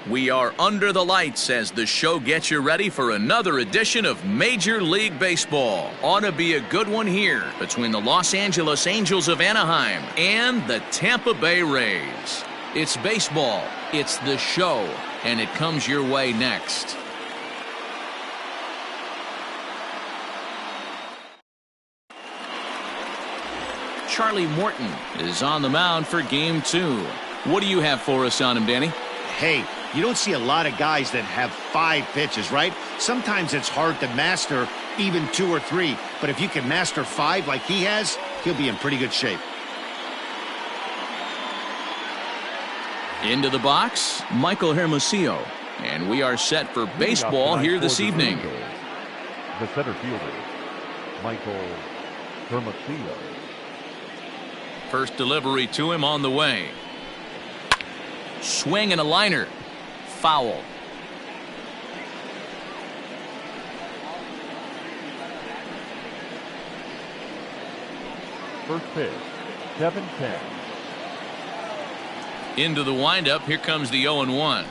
We are under the lights as the show gets you ready for another edition of Major League Baseball. Ought to be a good one here between the Los Angeles Angels of Anaheim and the Tampa Bay Rays. It's baseball, it's the show, and it comes your way next. Charlie Morton is on the mound for Game 2. What do you have for us on him, Danny? Hey, you don't see a lot of guys that have 5 pitches, right? Sometimes it's hard to master even 2 or 3. But if you can master 5 like he has, he'll be in pretty good shape. Into the box, Michael Hermosillo. And we are set for baseball here this evening. The center fielder, Michael Hermosillo. First delivery to him on the way. Swing and a liner. Foul. First pitch, 7-10. Into the windup. Here comes the 0-1.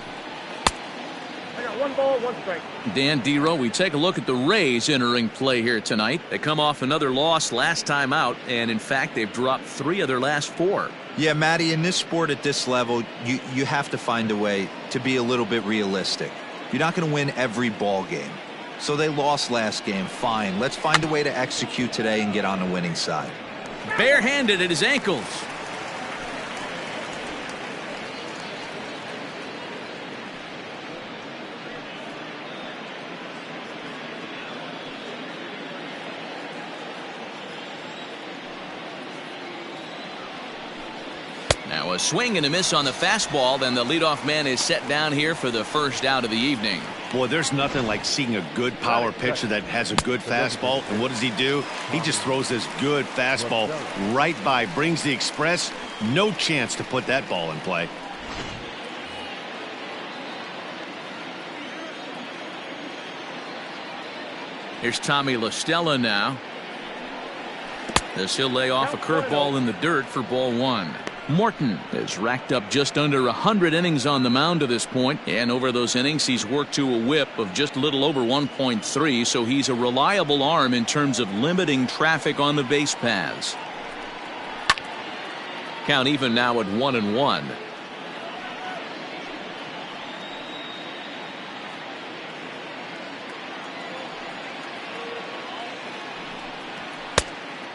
I got 1 ball, 1 strike. Dan Dero, we take a look at the Rays entering play here tonight. They come off another loss last time out, and in fact, they've dropped 3 of their last 4. Yeah, Matty, in this sport at this level, you have to find a way to be a little bit realistic. You're not going to win every ball game. So they lost last game. Fine. Let's find a way to execute today and get on the winning side. Barehanded at his ankles. Now a swing and a miss on the fastball. Then the leadoff man is set down here for the first out of the evening. Boy, there's nothing like seeing a good power pitcher that has a good fastball. And what does he do? He just throws this good fastball right by, brings the express. No chance to put that ball in play. Here's Tommy La Stella now. As he'll lay off a curveball in the dirt for ball 1. Morton has racked up just under 100 innings on the mound to this point, and over those innings he's worked to a whip of just a little over 1.3, so he's a reliable arm in terms of limiting traffic on the base paths. Count even now at 1-1.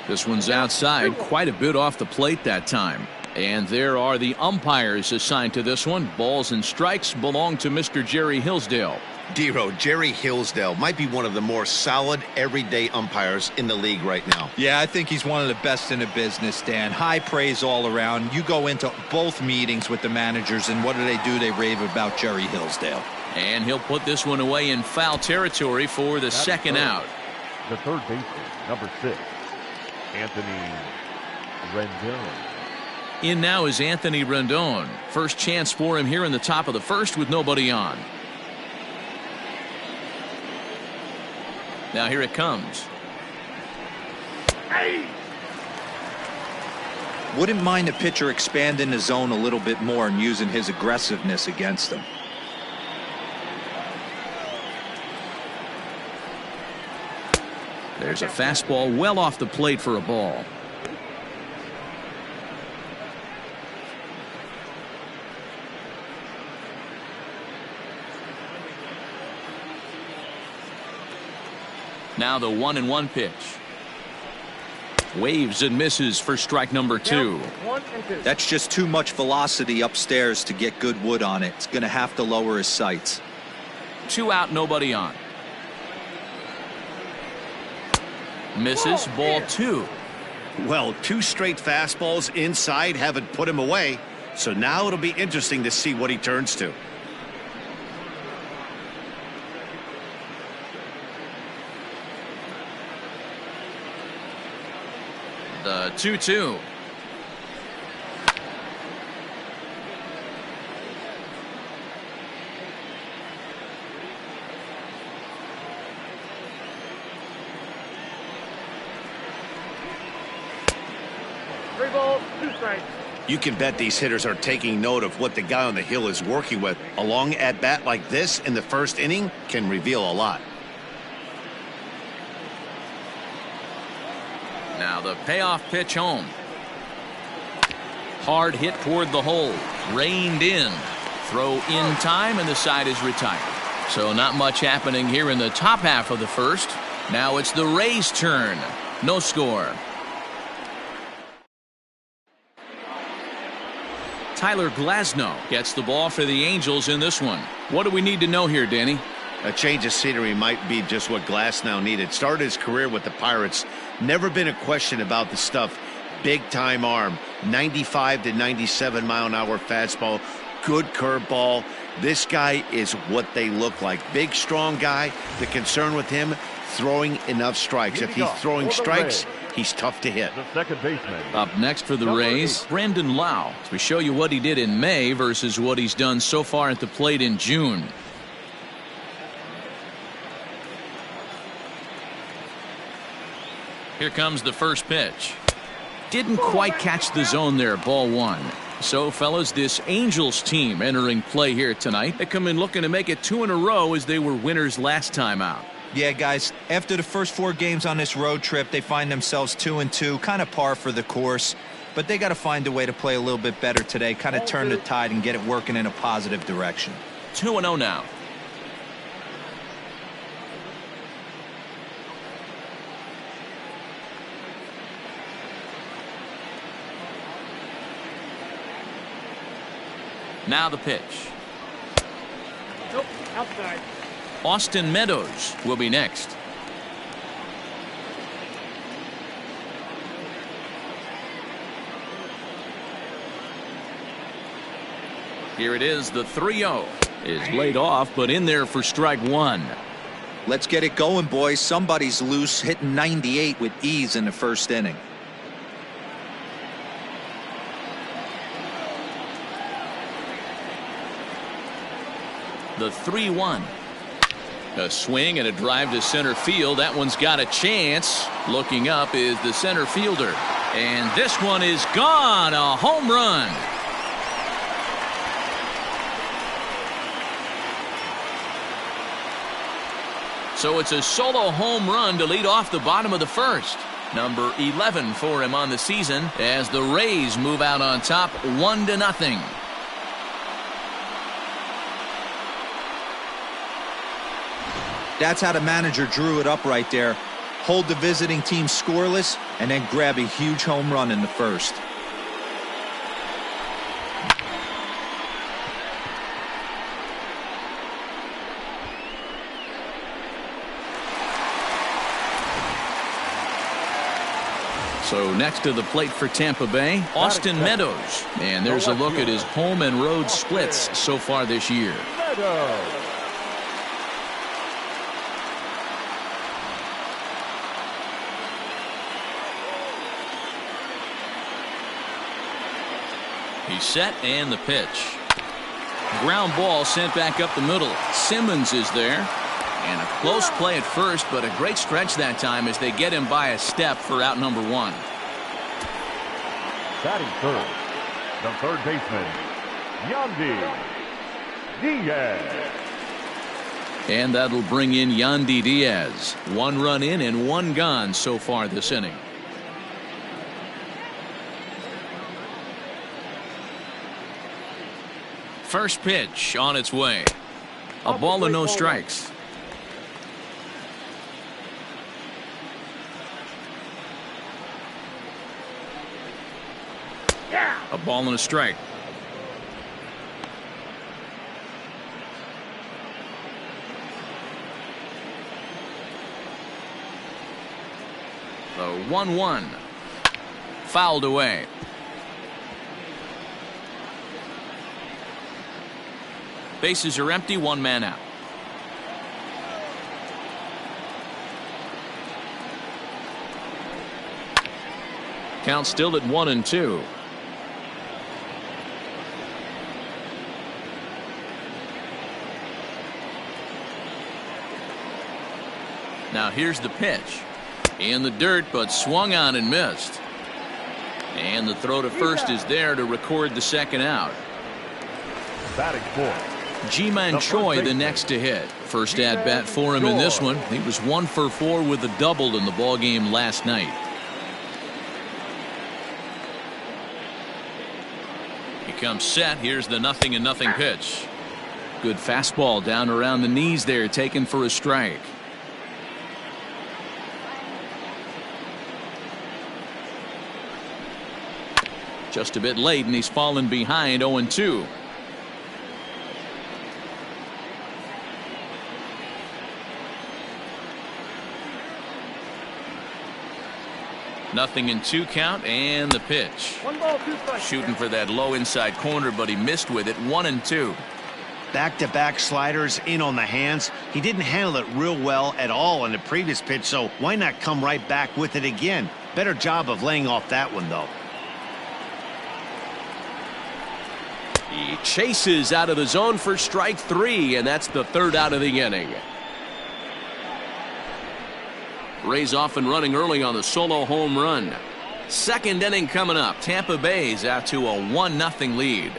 This one's outside, quite a bit off the plate that time. And there are the umpires assigned to this one. Balls and strikes belong to Mr. Jerry Hillsdale. Dero, Jerry Hillsdale might be one of the more solid everyday umpires in the league right now. Yeah, I think he's one of the best in the business, Dan. High praise all around. You go into both meetings with the managers, and what do? They rave about Jerry Hillsdale. And he'll put this one away in foul territory for the second out. The third baseman, number 6, Anthony Rendon. In now is Anthony Rendon. First chance for him here in the top of the first with nobody on. Now here it comes. Hey! Wouldn't mind a pitcher expanding the zone a little bit more and using his aggressiveness against them. There's a fastball well off the plate for a ball. Now the 1-1 pitch. Waves and misses for strike number 2. That's just too much velocity upstairs to get good wood on it. It's going to have to lower his sights. 2 out, nobody on. Misses, ball 2. Well, 2 straight fastballs inside haven't put him away. So now it'll be interesting to see what he turns to. The 2-2. Three balls, 2 strikes. You can bet these hitters are taking note of what the guy on the hill is working with. A long at-bat like this in the first inning can reveal a lot. Now the payoff pitch home. Hard hit toward the hole. Reined in. Throw in time, and the side is retired. So not much happening here in the top half of the first. Now it's the Rays' turn. No score. Tyler Glasnow gets the ball for the Angels in this one. What do we need to know here, Danny? A change of scenery might be just what Glasnow needed. Started his career with the Pirates. Never been a question about the stuff. Big time arm. 95 to 97 mile an hour fastball. Good curveball. This guy is what they look like. Big, strong guy. The concern with him, throwing enough strikes. If he's throwing strikes, he's tough to hit. The second baseman. Up next for the Rays, Brendon Lau. We show you what he did in May versus what he's done so far at the plate in June. Here comes the first pitch. Didn't quite catch the zone there. Ball one. So, fellas, this Angels team entering play here tonight. They come in looking to make it 2 in a row as they were winners last time out. Yeah, guys, after the first 4 games on this road trip, they find themselves 2-2, kind of par for the course. But they got to find a way to play a little bit better today, kind of turn the tide and get it working in a positive direction. 2-0 now. Now the pitch. Nope, outside. Austin Meadows will be next. Here it is. The 3-0 is laid off, but in there for strike one. Let's get it going, boys. Somebody's loose, hitting 98 with ease in the first inning. The 3-1. A swing and a drive to center field. That one's got a chance. Looking up is the center fielder. And this one is gone. A home run. So it's a solo home run to lead off the bottom of the first. Number 11 for him on the season as the Rays move out on top 1-0. That's how the manager drew it up right there. Hold the visiting team scoreless and then grab a huge home run in the first. So next to the plate for Tampa Bay, Austin Meadows. And there's a look at his home and road splits so far this year. He's set, and the pitch. Ground ball sent back up the middle. Simmons is there. And a close play at first, but a great stretch that time as they get him by a step for out number one. Batting third, the third baseman, Yandy Diaz. And that'll bring in Yandy Diaz. 1 run in and 1 gone so far this inning. First pitch on its way. A ball and no strikes. A ball and a strike. The 1-1. Fouled away. Bases are empty, 1 man out. Count still at 1-2. Now here's the pitch. In the dirt, but swung on and missed. And the throw to first is there to record the second out. Batting fourth. Ji-Man Choi the next to hit. First at bat for him in this one. He was 1 for 4 with a double in the ball game last night. He comes set. Here's the 0-0 pitch. Good fastball down around the knees there, taken for a strike. Just a bit late, and he's fallen behind 0-2. Nothing in 2 count, and the pitch. 1 ball, 2 strikes. Shooting for that low inside corner, but he missed with it. 1-2. Back-to-back sliders in on the hands. He didn't handle it real well at all in the previous pitch, so why not come right back with it again? Better job of laying off that one, though. He chases out of the zone for strike 3, and that's the 3rd out of the inning. Rays off and running early on the solo home run. 2nd inning coming up. Tampa Bay's out to a 1-0 lead.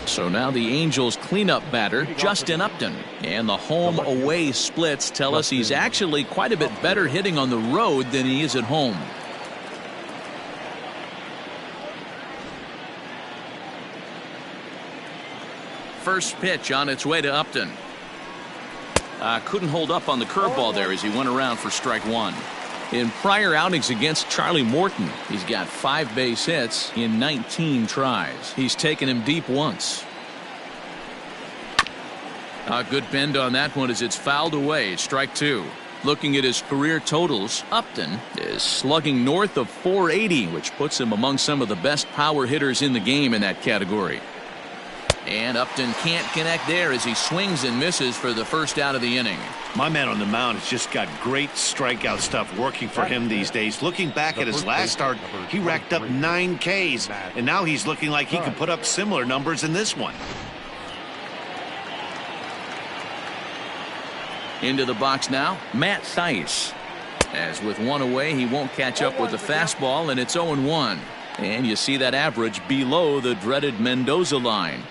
So now the Angels cleanup batter, Justin Upton. And the home-away splits tell us he's actually quite a bit better hitting on the road than he is at home. First pitch on its way to Upton. Couldn't hold up on the curveball there as he went around for strike 1. In prior outings against Charlie Morton, he's got 5 base hits in 19 tries. He's taken him deep once. A good bend on that one as it's fouled away. Strike 2. Looking at his career totals, Upton is slugging north of 480, which puts him among some of the best power hitters in the game in that category. And Upton can't connect there as he swings and misses for the first out of the inning. My man on the mound has just got great strikeout stuff working for him these days. Looking back at his last start, he racked up 9 Ks, and now he's looking like he can put up similar numbers in this one. Into the box now, Matt Thaiss. As with 1 away, he won't catch up with the fastball, and it's 0-1. And you see that average below the dreaded Mendoza line.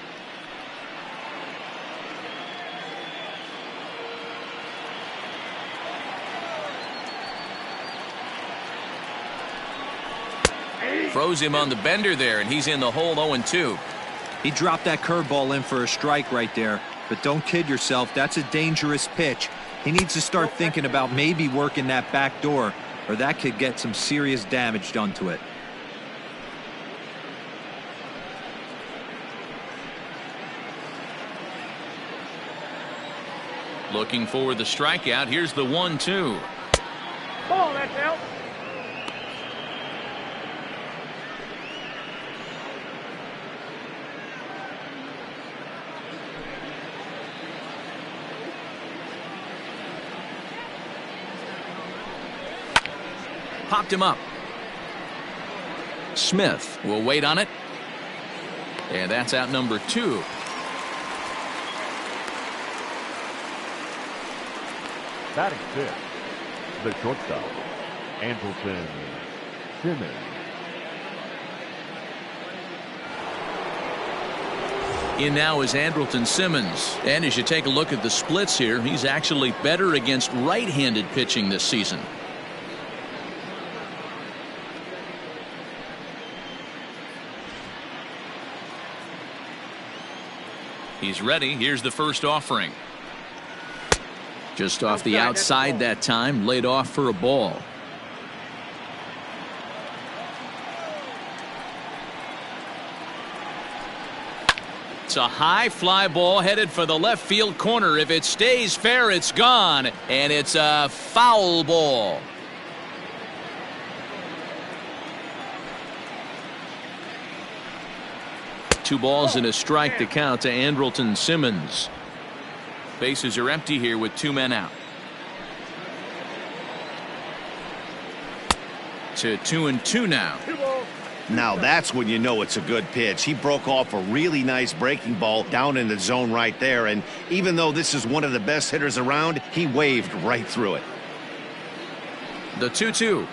Throws him on the bender there, and he's in the hole 0-2. He dropped that curveball in for a strike right there. But don't kid yourself, that's a dangerous pitch. He needs to start thinking about maybe working that back door, or that could get some serious damage done to it. Looking for the strikeout. Here's the 1-2. Ball, that's out. Popped him up. Smith will wait on it. And that's out number 2. Batting 5th, the shortstop, Andrelton Simmons. In now is Andrelton Simmons. And as you take a look at the splits here, he's actually better against right-handed pitching this season. He's ready. Here's the first offering. Just off the outside that time, laid off for a ball. It's a high fly ball headed for the left field corner. If it stays fair, it's gone. And it's a foul ball. Two balls and a strike to count to Andrelton Simmons. Bases are empty here with 2 men out. To 2-2 now. Now that's when you know it's a good pitch. He broke off a really nice breaking ball down in the zone right there, and even though this is one of the best hitters around, he waved right through it. The 2-2.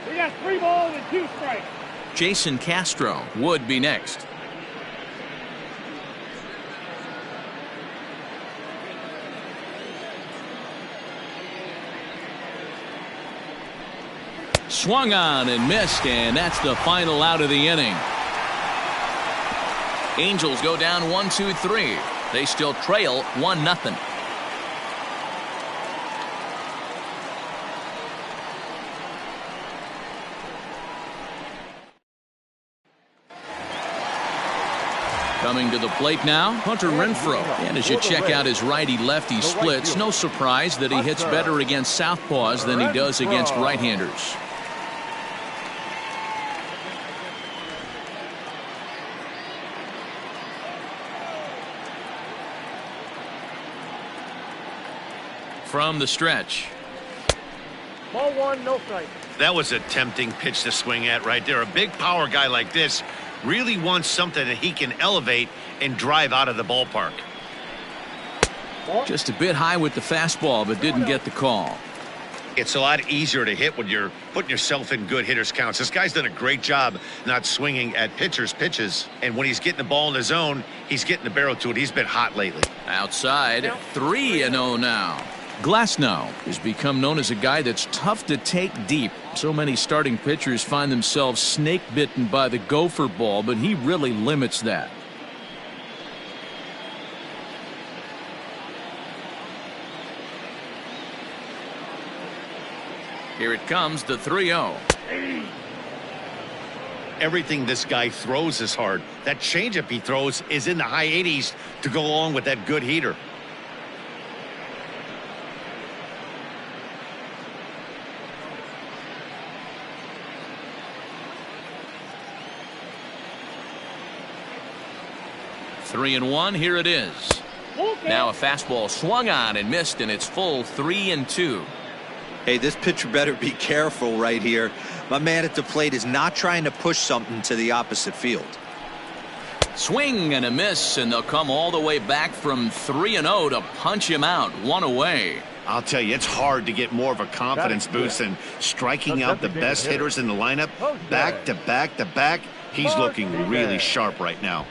We got 3 balls and 2 strikes. Jason Castro would be next. Swung on and missed, and that's the final out of the inning. Angels go down 1-2-3. They still trail 1-0. Coming to the plate now, Hunter Renfroe. And as you check out his righty-lefty splits, no surprise that he hits better against southpaws than he does against right-handers. From the stretch. Ball 1, no strike. That was a tempting pitch to swing at right there. A big power guy like this really wants something that he can elevate and drive out of the ballpark. Just a bit high with the fastball, but didn't get the call. It's a lot easier to hit when you're putting yourself in good hitters counts. This guy's done a great job not swinging at pitchers' pitches, and when he's getting the ball in the zone, he's getting the barrel to it. He's been hot lately. Outside, 3-0 now. Glasnow has become known as a guy that's tough to take deep. So many starting pitchers find themselves snake bitten by the gopher ball, but he really limits that. Here it comes, the 3-0. Everything this guy throws is hard. That changeup he throws is in the high 80s to go along with that good heater. Three and one, here it is. Now a fastball swung on and missed, and it's full 3-2. Hey, this pitcher better be careful right here. My man at the plate is not trying to push something to the opposite field. Swing and a miss, and they'll come all the way back from 3-0 to punch him out, 1 away. I'll tell you, it's hard to get more of a confidence boost than striking out the best hitters in the lineup back to back to back. He's looking really sharp right now.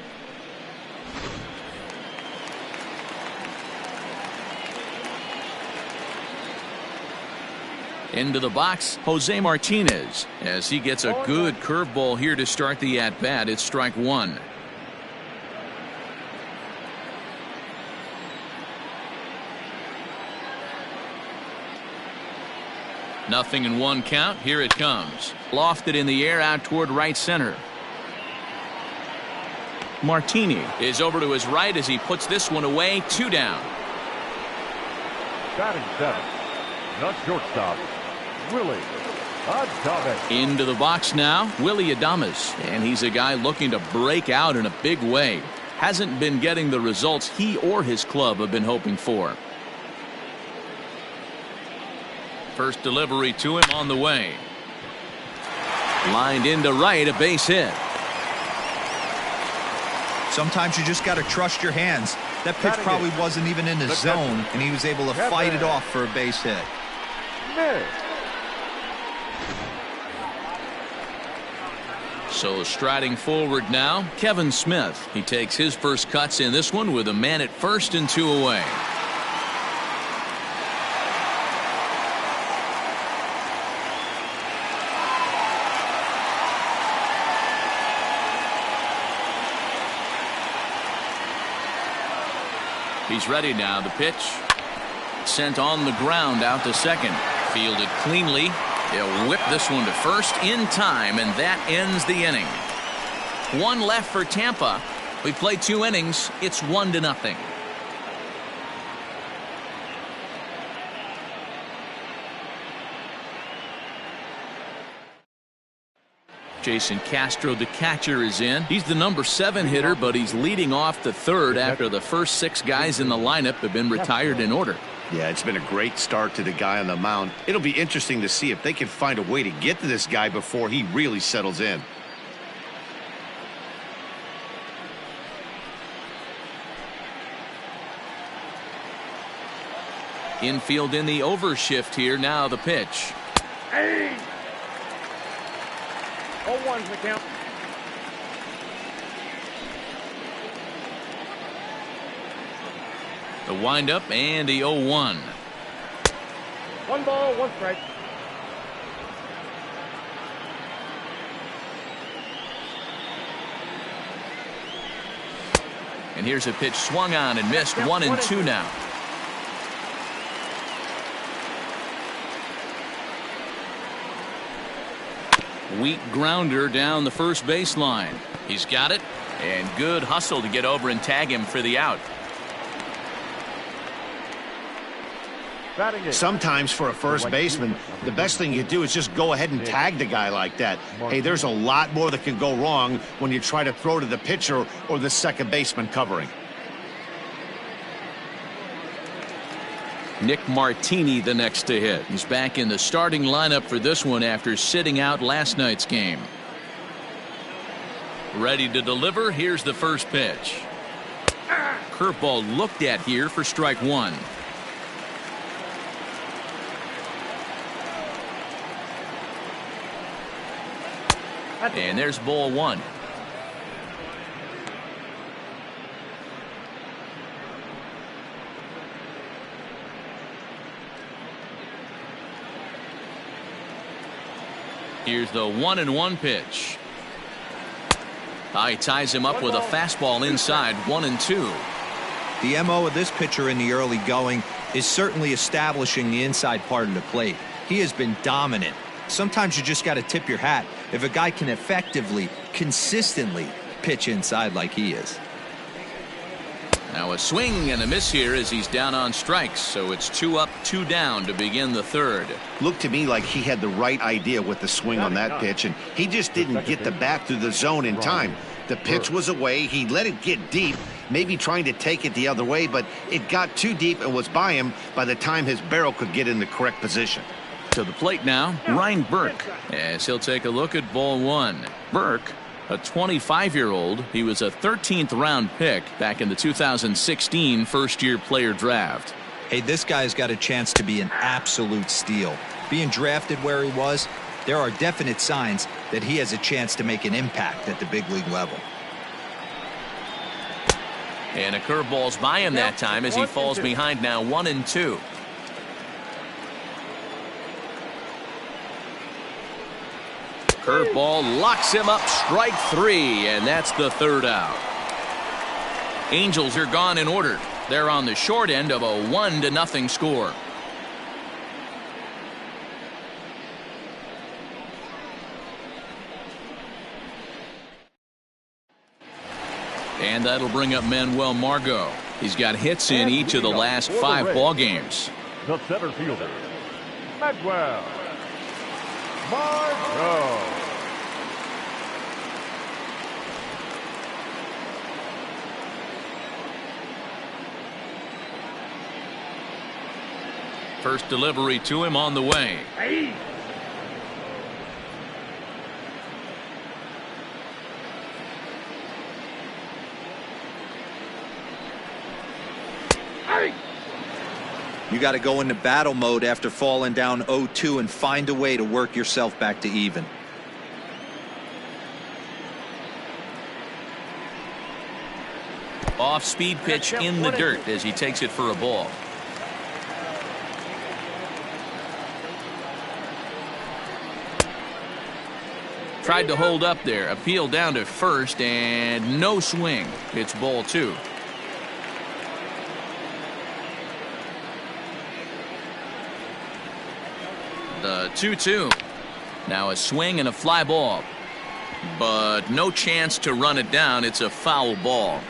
Into the box, Jose Martinez, as he gets a good curveball here to start the at-bat. It's strike 1. Nothing in 1 count. Here it comes. Lofted in the air out toward right center. Martinez is over to his right as he puts this one away. 2 down. Batting 7th, not shortstop, Willie Adames. Into the box now, Willie Adames, and he's a guy looking to break out in a big way. Hasn't been getting the results he or his club have been hoping for. First delivery to him on the way. Lined into right, a base hit. Sometimes you just got to trust your hands. That pitch probably wasn't even in the zone, and he was able to fight it off for a base hit. So striding forward now, Kevin Smith. He takes his first cuts in this one with a man at first and 2 away. He's ready now. The pitch sent on the ground out to second. Fielded cleanly. He'll whip this one to first in time, and that ends the inning. 1 left for Tampa. We played 2 innings. It's 1-0. Jason Castro, the catcher, is in. He's the number 7 hitter, but he's leading off the 3rd after the first 6 guys in the lineup have been retired in order. Yeah, it's been a great start to the guy on the mound. It'll be interesting to see if they can find a way to get to this guy before he really settles in. Infield in the overshift here. Now the pitch. Hey! 0-1's the count. The windup and the 0-1. 1 ball, 1 strike. And here's a pitch swung on and missed. 1-2 now. Weak grounder down the first baseline. He's got it, and good hustle to get over and tag him for the out. Sometimes for a first baseman, the best thing you do is just go ahead and tag the guy like that. Hey, there's a lot more that can go wrong when you try to throw to the pitcher or the second baseman covering. Nick Martini the next to hit. He's back in the starting lineup for this one after sitting out last night's game. Ready to deliver. Here's the first pitch. Curveball looked at here for strike 1. And there's ball 1. Here's the 1-1 pitch. He ties him up with a fastball inside. 1-2. The MO of this pitcher in the early going is certainly establishing the inside part of the plate. He has been dominant. Sometimes you just got to tip your hat if a guy can effectively, consistently pitch inside like he is. Now a swing and a miss here as he's down on strikes, so it's 2 up, 2 down to begin the third. Looked to me like he had the right idea with the swing on that pitch, and he just didn't get the bat through the zone in time. The pitch was away. He let it get deep, maybe trying to take it the other way, but it got too deep and was by him by the time his barrel could get in the correct position. To the plate now, Ryan Burke, as he'll take a look at ball 1. Burke, a 25-year-old. He was a 13th round pick back in the 2016 first-year player draft. Hey, this guy's got a chance to be an absolute steal. Being drafted where he was, there are definite signs that he has a chance to make an impact at the big league level. And a curveball's by him that time as he falls behind now. 1-2. Curveball locks him up. Strike 3, and that's the third out. Angels are gone in order. They're on the short end of a 1-0 score. And that'll bring up Manuel Margot. He's got hits in each of the last 5 ball games. The center fielder, Manuel Margot. First delivery to him on the way. Hey! You got to go into battle mode after falling down 0-2 and find a way to work yourself back to even. Off speed pitch in the dirt as he takes it for a ball. Tried to hold up there. Appeal down to first and no swing. It's ball 2. The 2-2. Now a swing and a fly ball. But no chance to run it down. It's a foul ball.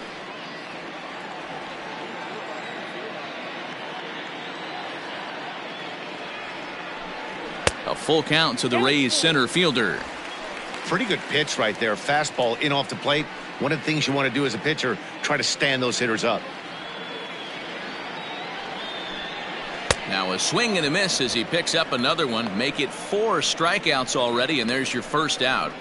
A full count to the Rays center fielder. Pretty good pitch right there. Fastball in off the plate. One of the things you want to do as a pitcher, try to stand those hitters up. Now a swing and a miss as he picks up another one. Make it 4 strikeouts already, and there's your first out.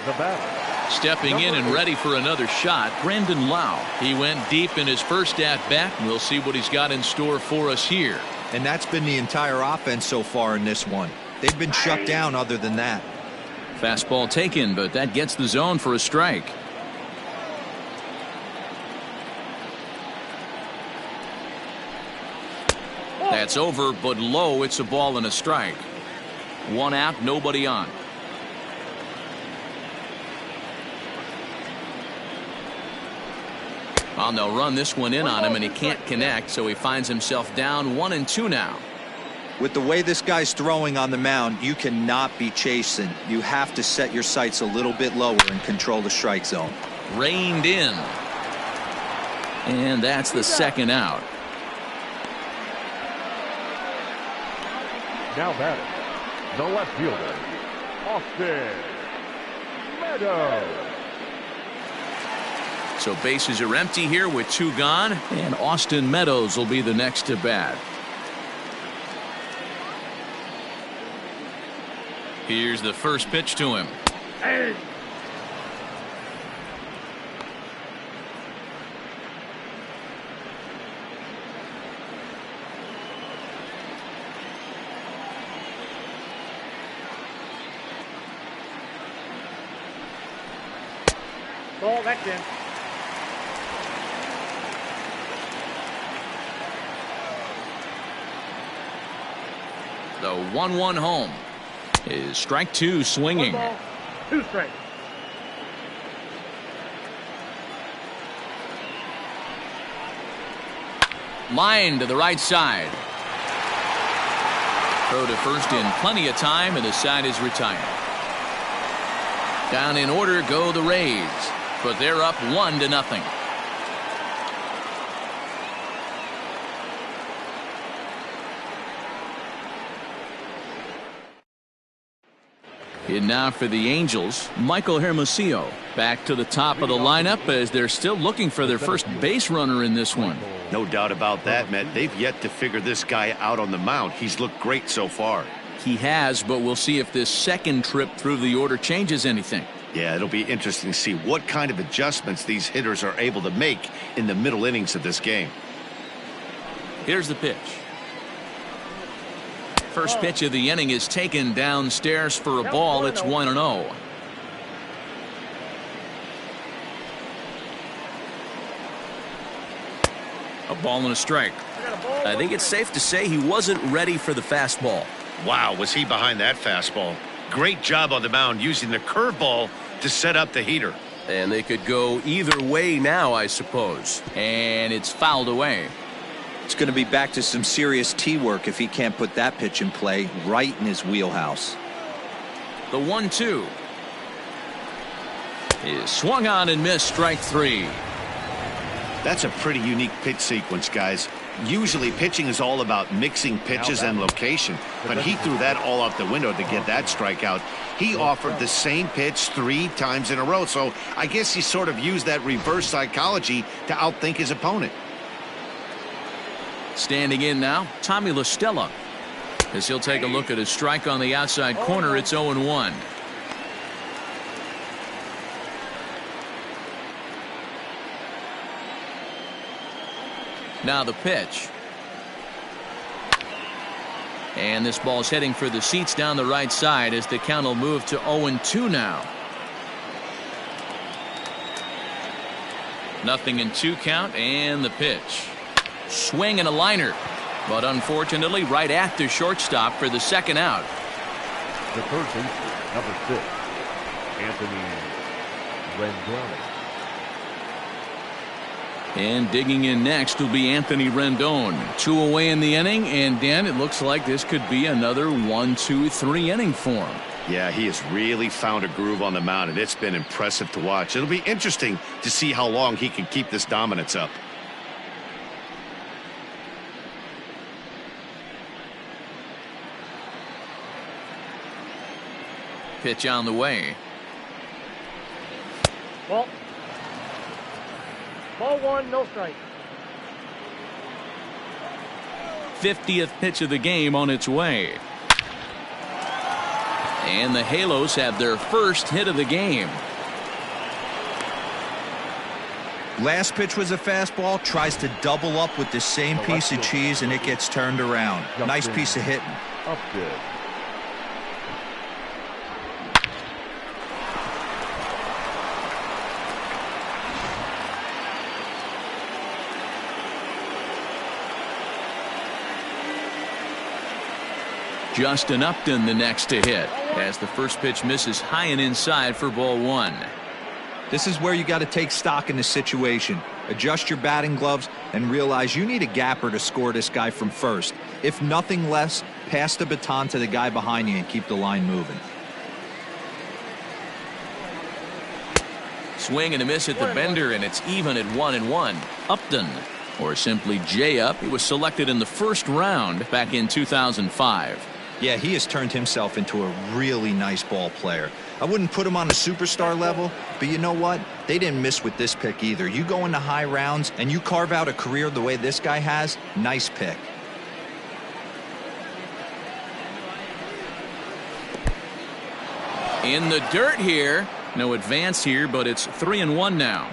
The batter. Stepping in and ready for another shot, Brendon Lau. He went deep in his first at-bat. We'll see what he's got in store for us here. And that's been the entire offense so far in this one. They've been shut down other than that. Fastball taken, but that gets the zone for a strike. That's over, but low. It's a ball and a strike. 1 out, nobody on. Well, they'll run this one in on him, and he can't connect, so he finds himself down 1-2 now. With the way this guy's throwing on the mound, you cannot be chasing. You have to set your sights a little bit lower and control the strike zone. Reined in. And that's the second out. Now batting, the left fielder, Austin Meadows. So bases are empty here with 2 gone, and Austin Meadows will be the next to bat. Here's the first pitch to him. Hey. Ball, that's in. The 1-1 home is strike 2 swinging. 1 ball, 2 strikes. Line to the right side. Throw to first in plenty of time, and the side is retired. Down in order go the Rays, but they're up 1-0. And now for the Angels, Michael Hermosillo back to the top of the lineup as they're still looking for their first base runner in this one. No doubt about that, Matt. They've yet to figure this guy out on the mound. He's looked great so far. He has, but we'll see if this second trip through the order changes anything. Yeah, it'll be interesting to see what kind of adjustments these hitters are able to make in the middle innings of this game. Here's the pitch. First pitch of the inning is taken downstairs for a ball. It's 1-0. A ball and a strike. I think it's safe to say he wasn't ready for the fastball. Wow, was he behind that fastball. Great job on the mound using the curveball to set up the heater. And they could go either way now, I suppose. And it's fouled away. It's going to be back to some serious tee work if he can't put that pitch in play right in his wheelhouse. The 1-2 is swung on and missed, strike 3. That's a pretty unique pitch sequence, guys. Usually pitching is all about mixing pitches and location, but he threw that all out the window to get that strikeout. He offered the same pitch 3 times in a row, so I guess he sort of used that reverse psychology to outthink his opponent. Standing in now, Tommy La Stella, as he'll take a look at his strike on the outside corner. It's 0-1. Now the pitch. And this ball's heading for the seats down the right side as the count will move to 0-2 now. 0-2 count, and the pitch. Swing and a liner, but unfortunately right at the shortstop for the second out. The third baseman, number 6, Anthony Rendon. And digging in next will be Anthony Rendon. 2 away in the inning, and Dan, it looks like this could be another 1-2-3 inning for him. Yeah, he has really found a groove on the mound, and it's been impressive to watch. It'll be interesting to see how long he can keep this dominance up. Pitch on the way. Ball. Ball 1, no strike. 50th pitch of the game on its way. And the Halos have their first hit of the game. Last pitch was a fastball, tries to double up with the same piece of cheese, and it gets turned around. Nice piece of hitting. Upton. Justin Upton the next to hit as the first pitch misses high and inside for ball one. This is where you got to take stock in the situation. Adjust your batting gloves and realize you need a gapper to score this guy from first. If nothing less, pass the baton to the guy behind you and keep the line moving. Swing and a miss at the bender, and it's even at 1-1. Upton, or simply J-Up, he was selected in the first round back in 2005. Yeah, he has turned himself into a really nice ball player. I wouldn't put him on the superstar level, but you know what? They didn't miss with this pick either. You go into high rounds and you carve out a career the way this guy has, nice pick. In the dirt here. No advance here, but it's 3-1 now.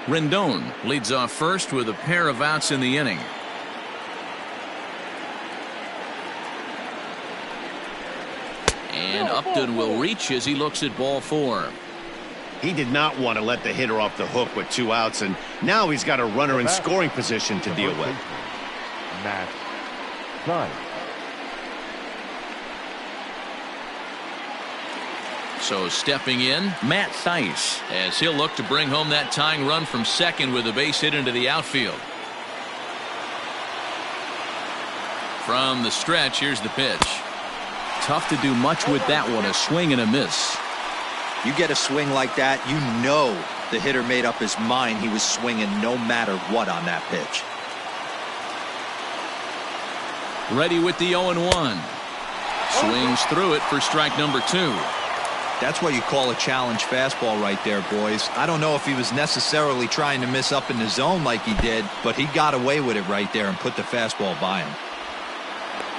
Rendon leads off first with a pair of outs in the inning. And Upton will reach as he looks at ball four. He did not want to let the hitter off the hook with 2 outs, and now he's got a runner in scoring position to deal with. Matt Dunn. So stepping in, Matt Thaiss, as he'll look to bring home that tying run from second with a base hit into the outfield. From the stretch, here's the pitch. Tough to do much with that one, a swing and a miss. You get a swing like that, you know the hitter made up his mind he was swinging no matter what on that pitch. Ready with the 0-1. Swings through it for strike number 2. That's what you call a challenge fastball right there, boys. I don't know if he was necessarily trying to miss up in the zone like he did, but he got away with it right there and put the fastball by him.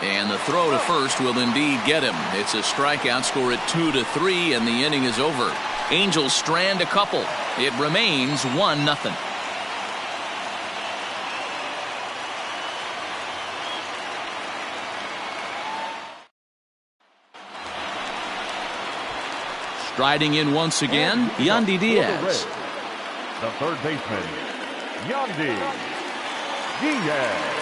And the throw to first will indeed get him. It's a strikeout, score at 2-3, and the inning is over. Angels strand a couple. It remains 1-0. Striding in once again, Yandy Diaz. The third baseman, Yandy Diaz.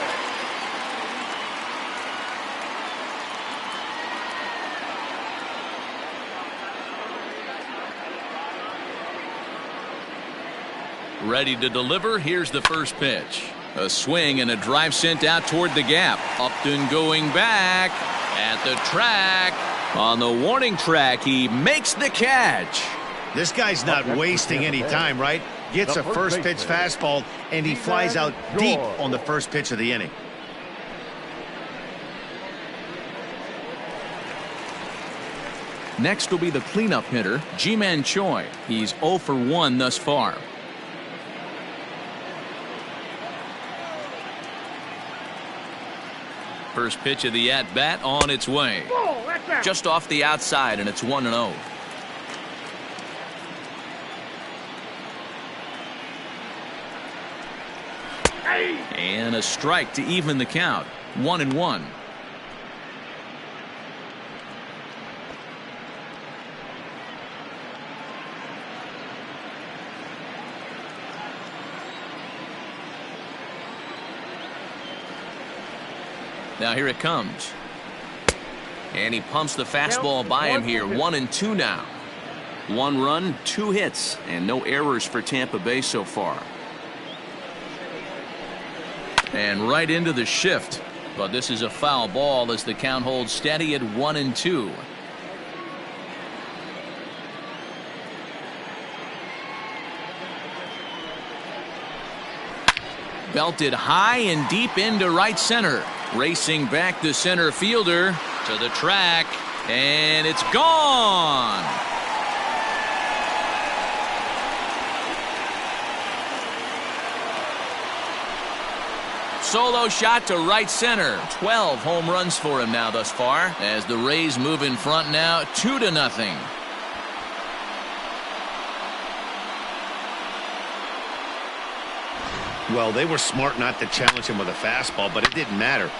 Ready to deliver. Here's the first pitch. A swing and a drive sent out toward the gap. Upton going back at the track. On the warning track, he makes the catch. This guy's not wasting any time, right? Gets a first pitch fastball, and he flies out deep on the first pitch of the inning. Next will be the cleanup hitter, Ji-Man Choi. He's 0 for 1 thus far. First pitch of the at-bat on its way. Just off the outside, and it's 1-0. And a strike to even the count. 1-1. Now here it comes. And he pumps the fastball by him here. 1-2 now. 1 run, 2 hits, and no errors for Tampa Bay so far. And right into the shift. But this is a foul ball as the count holds steady at 1-2. Belted high and deep into right center. Racing back the center fielder to the track, and it's gone. solo shot to right center. 12 home runs for him now thus far, as the Rays move in front now 2-0. Well, they were smart not to challenge him with a fastball, but it didn't matter.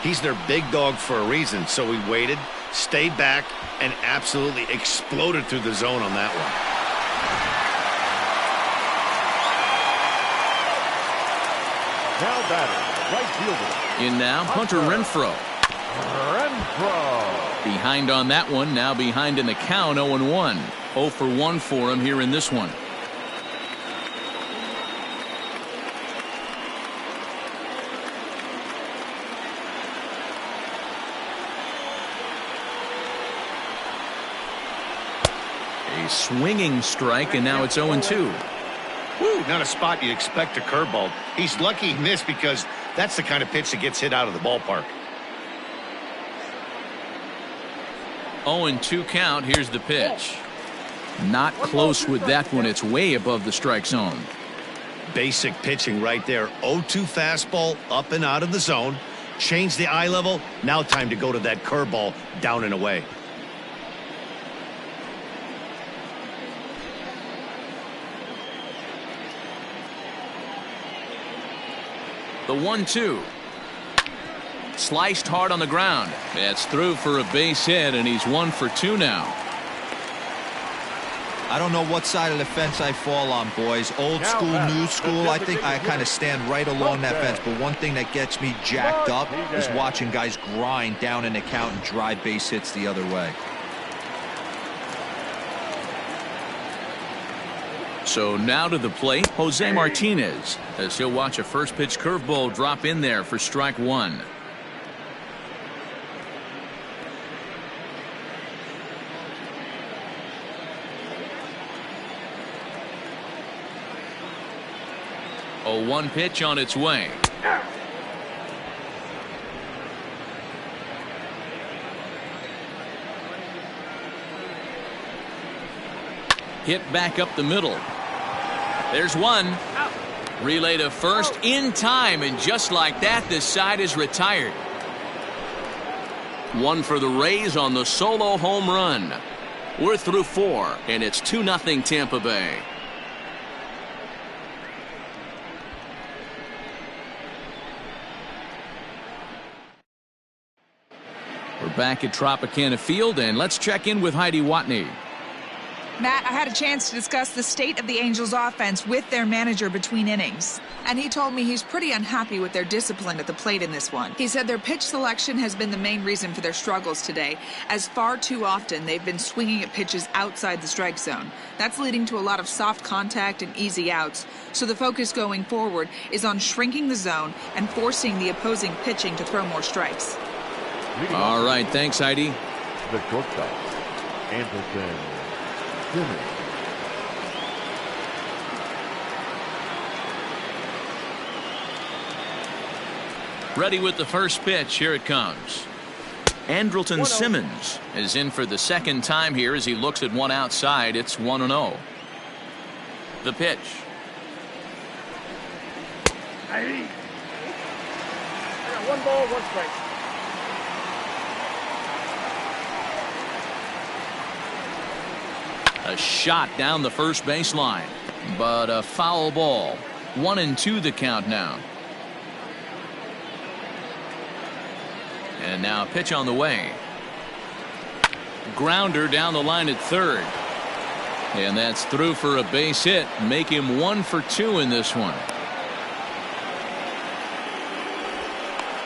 He's their big dog for a reason, so he waited, stayed back, and absolutely exploded through the zone on that one. Now batting, right fielder. In now, Hunter Renfroe. Behind on that one, now behind in the count, 0-1. 0 for 1 for him here in this one. A swinging strike, and now it's 0-2. Woo, not a spot you'd expect a curveball. He's lucky he missed because that's the kind of pitch that gets hit out of the ballpark. 0-2 count. Here's the pitch. Not close with that one. It's way above the strike zone. Basic pitching right there. 0-2 fastball up and out of the zone. Change the eye level. Now time to go to that curveball down and away. The 1-2. Sliced hard on the ground. That's through for a base hit, and he's 1 for 2 now. I don't know what side of the fence I fall on, boys. Old school, new school. I think I kind of stand right along that fence. But one thing that gets me jacked up is watching guys grind down in the count and drive base hits the other way. So now to the plate, Jose Martinez, as he'll watch a first pitch curveball drop in there for strike 1. A 1 pitch on its way. Hit back up the middle. There's one. Relay to first in time, and just like that, this side is retired. 1 for the Rays on the solo home run. We're through 4, and it's 2-0 Tampa Bay. We're back at Tropicana Field, and let's check in with Heidi Watney. Matt, I had a chance to discuss the state of the Angels offense with their manager between innings, and he told me he's pretty unhappy with their discipline at the plate in this one. He said their pitch selection has been the main reason for their struggles today, as far too often they've been swinging at pitches outside the strike zone. That's leading to a lot of soft contact and easy outs, so the focus going forward is on shrinking the zone and forcing the opposing pitching to throw more strikes. All right, thanks, Heidi. The shortstop, Anderson. Ready with the first pitch. Here it comes. Andrelton Simmons is in for the second time here as he looks at one outside. It's 1-0. The pitch. I got 1 ball, 1 strike. A shot down the first baseline, but a foul ball. 1-2 the count now. And now a pitch on the way. Grounder down the line at third. And that's through for a base hit. Make him 1 for 2 in this one.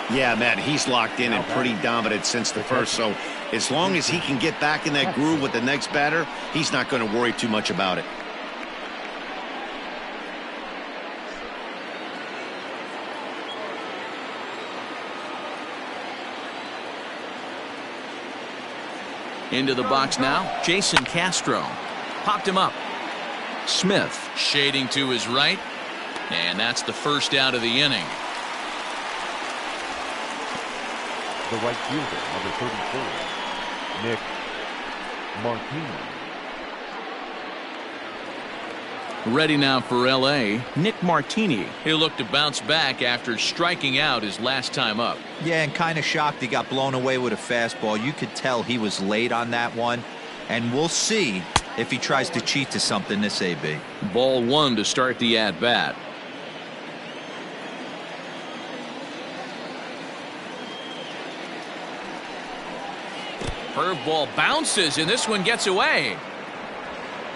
Yeah, Matt, he's locked in and pretty dominant since the first, so as long as he can get back in that groove with the next batter, he's not going to worry too much about it. Into the box now, Jason Castro. Popped him up. Smith shading to his right, and that's the first out of the inning. The right fielder, number 34, Nick Martinez. Ready now for L.A., Nick Martinez. He'll look to bounce back after striking out his last time up. Yeah, and kind of shocked he got blown away with a fastball. You could tell he was late on that one. And we'll see if he tries to cheat to something this AB. Ball one to start the at-bat. Curveball bounces, and this one gets away.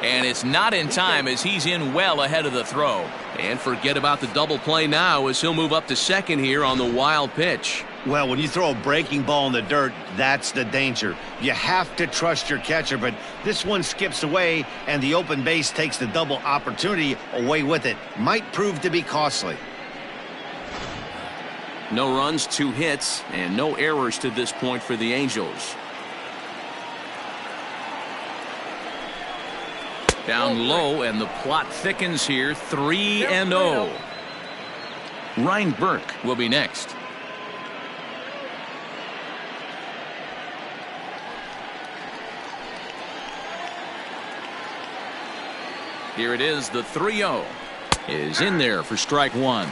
And it's not in time as he's in well ahead of the throw. And forget about the double play now as he'll move up to second here on the wild pitch. Well, when you throw a breaking ball in the dirt, that's the danger. You have to trust your catcher, but this one skips away, and the open base takes the double opportunity away with it. Might prove to be costly. No runs, 2 hits, and no errors to this point for the Angels. Down low, and the plot thickens here. 3-0. Ryan Burke will be next. Here it is. The 3-0 is in there for strike one.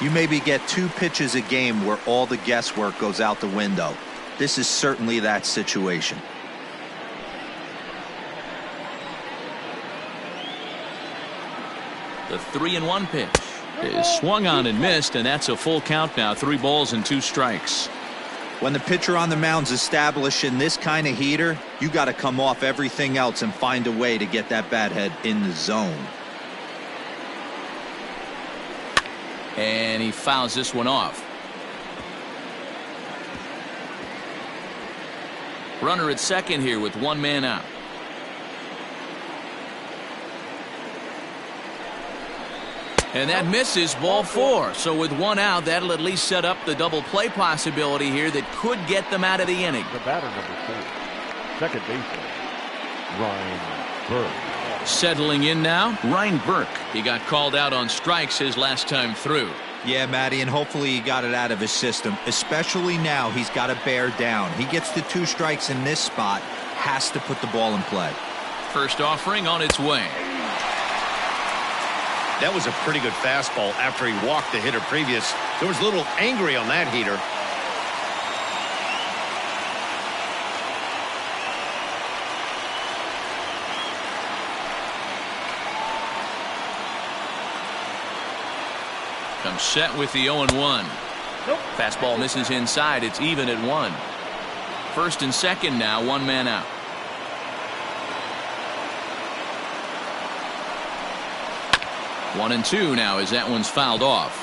You maybe get 2 pitches a game where all the guesswork goes out the window. This is certainly that situation. The 3-1 pitch is swung on and missed, and that's a full count now. 3 balls and 2 strikes. When the pitcher on the mound's establishing this kind of heater, you got to come off everything else and find a way to get that bat head in the zone. And he fouls this one off. Runner at second here with 1 man out. And that misses, ball 4. So with 1 out, that'll at least set up the double play possibility here that could get them out of the inning. The batter, number 4, second baseman, Ryan Burke. Settling in now, Ryan Burke. He got called out on strikes his last time through. Yeah, Matty, and hopefully he got it out of his system. Especially now, he's got to bear down. He gets the 2 strikes in this spot, has to put the ball in play. First offering on its way. That was a pretty good fastball after he walked the hitter previous. There was a little angry on that heater. Comes set with the 0-1. Nope. Fastball misses inside. It's even at 1. First and second now, 1 man out. One and 2 now as that one's fouled off.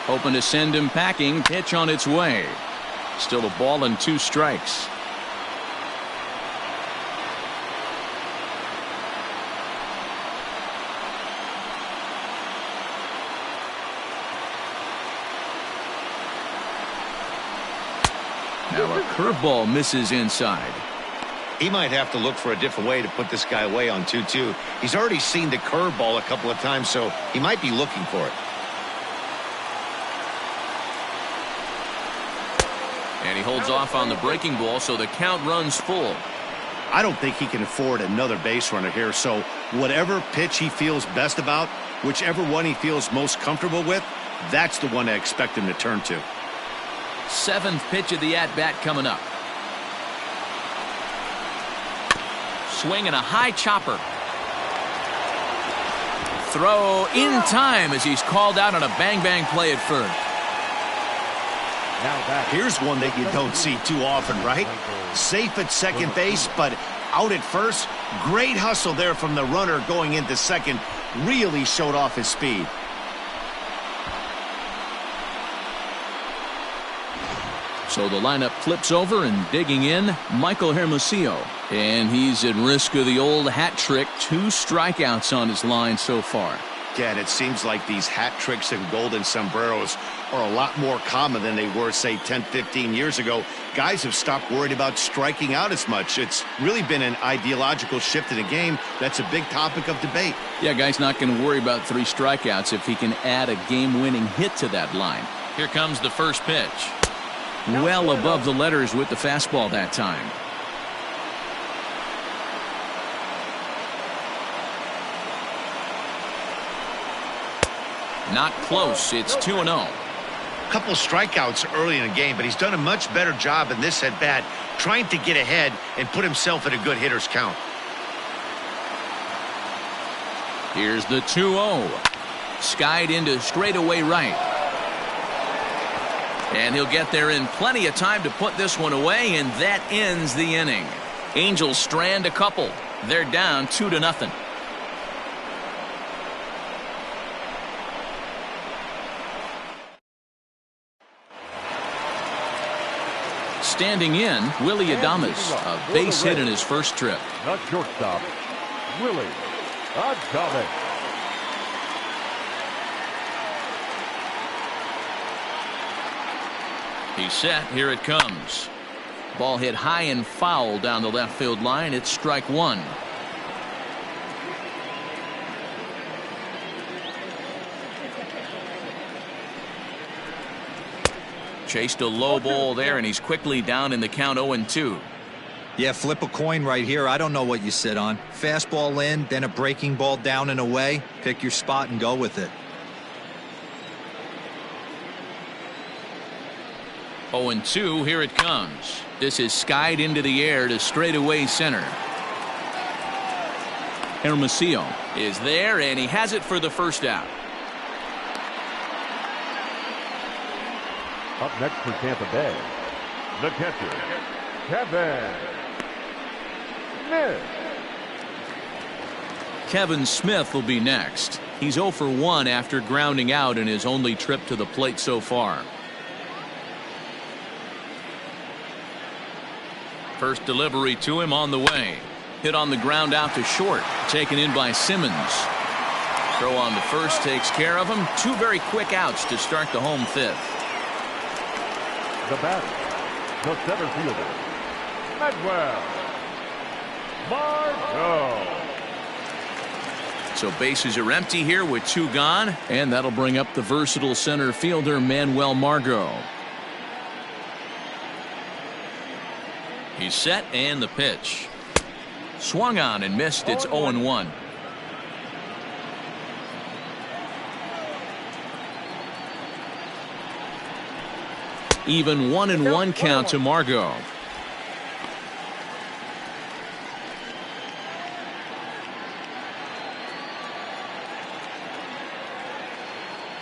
Hoping to send him packing. Pitch on its way. Still a ball and 2 strikes. Now a curveball misses inside. He might have to look for a different way to put this guy away on 2-2. He's already seen the curveball a couple of times, so he might be looking for it. And he holds off on the breaking ball, so the count runs full. I don't think he can afford another base runner here, so whatever pitch he feels best about, whichever one he feels most comfortable with, that's the one I expect him to turn to. 7th pitch of the at-bat coming up. Swing and a high chopper. Throw in time as he's called out on a bang-bang play at first. Now back. Here's one that you don't see too often, right? Safe at second base, but out at first. Great hustle there from the runner going into second. Really showed off his speed. So the lineup flips over, and digging in, Michael Hermosillo. And he's at risk of the old hat trick. 2 strikeouts on his line so far. Yeah, and it seems like these hat tricks and golden sombreros are a lot more common than they were, say, 10, 15 years ago. Guys have stopped worried about striking out as much. It's really been an ideological shift in the game. That's a big topic of debate. Yeah, guy's not going to worry about 3 strikeouts if he can add a game-winning hit to that line. Here comes the first pitch. Well above the letters with the fastball that time. Not close. It's 2-0. Couple strikeouts early in the game, but he's done a much better job in this at bat, trying to get ahead and put himself in a good hitter's count. Here's the 2-0. Skied into straightaway right. And he'll get there in plenty of time to put this one away, and that ends the inning. Angels strand a couple. They're down 2-0. Standing in, Willie Adames, a base hit in his first trip. Not shortstop, Willie Adames. He's set. Here it comes. Ball hit high and foul down the left field line. It's strike one. Chased a low ball there, and he's quickly down in the count 0-2. Yeah, flip a coin right here. I don't know what you sit on. Fastball in, then a breaking ball down and away. Pick your spot and go with it. 0-2, here it comes. This is skied into the air to straightaway center. Hermosillo is there, and he has it for the first out. Up next for Tampa Bay, the catcher, Kevin Smith. Kevin Smith will be next. He's 0 for 1 after grounding out in his only trip to the plate so far. First delivery to him on the way. Hit on the ground out to short. Taken in by Simmons. Throw on the first takes care of him. Two very quick outs to start the home fifth. The batter, the center fielder, Manuel Margot. So bases are empty here with two gone, and that'll bring up the versatile center fielder Manuel Margot. He's set, and the pitch. Swung on and missed. It's 0-1. Even 1-1 count to Margot.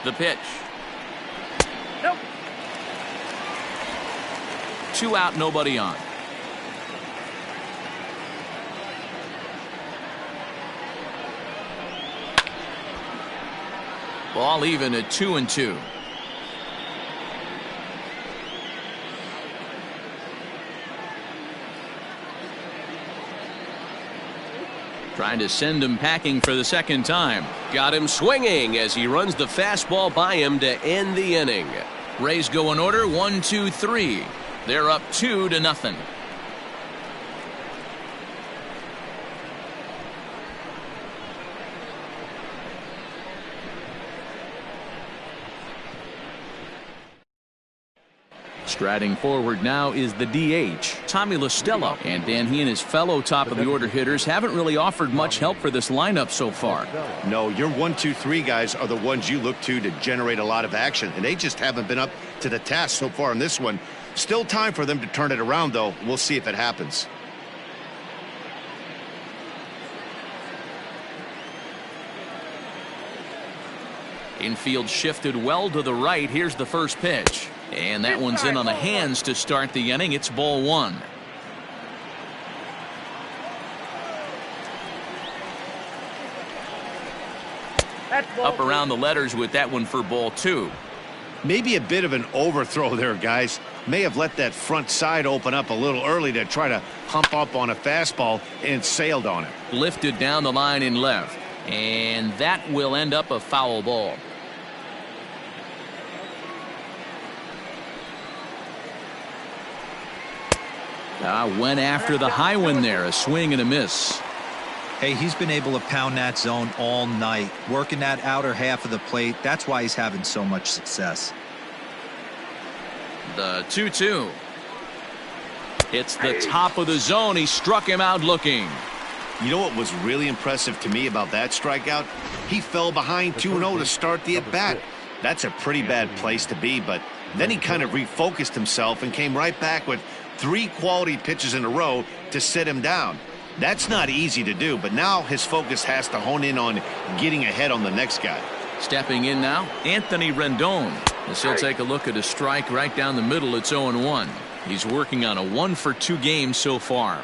The pitch. Nope. 2 out, nobody on. Ball even at 2-2. Trying to send him packing for the second time. Got him swinging as he runs the fastball by him to end the inning. Rays go in order 1, 2, 3. They're up 2-0. Striding forward now is the DH, Tommy La Stella, and Dan, he and his fellow top of the order hitters haven't really offered much help for this lineup so far. No, your 1, 2, 3 guys are the ones you look to generate a lot of action, and they just haven't been up to the task so far in this one. Still time for them to turn it around, though. We'll see if it happens. Infield shifted well to the right. Here's the first pitch. And that one's in on the hands to start the inning. It's ball 1. Up around the letters with that one for ball 2. Maybe a bit of an overthrow there, guys. May have let that front side open up a little early to try to hump up on a fastball and sailed on it. Lifted down the line in left. And that will end up a foul ball. Went after the high one there. A swing and a miss. Hey, he's been able to pound that zone all night, working that outer half of the plate. That's why he's having so much success. The 2-2. It's the top of the zone. He struck him out looking. You know what was really impressive to me about that strikeout? He fell behind 2-0 to start the at-bat. That's a pretty bad place to be, but then he kind of refocused himself and came right back with 3 quality pitches in a row to sit him down. That's not easy to do, but now his focus has to hone in on getting ahead on the next guy. Stepping in now, Anthony Rendon. As he'll take a look at a strike right down the middle. It's 0-1. He's working on a 1-for-2 game so far.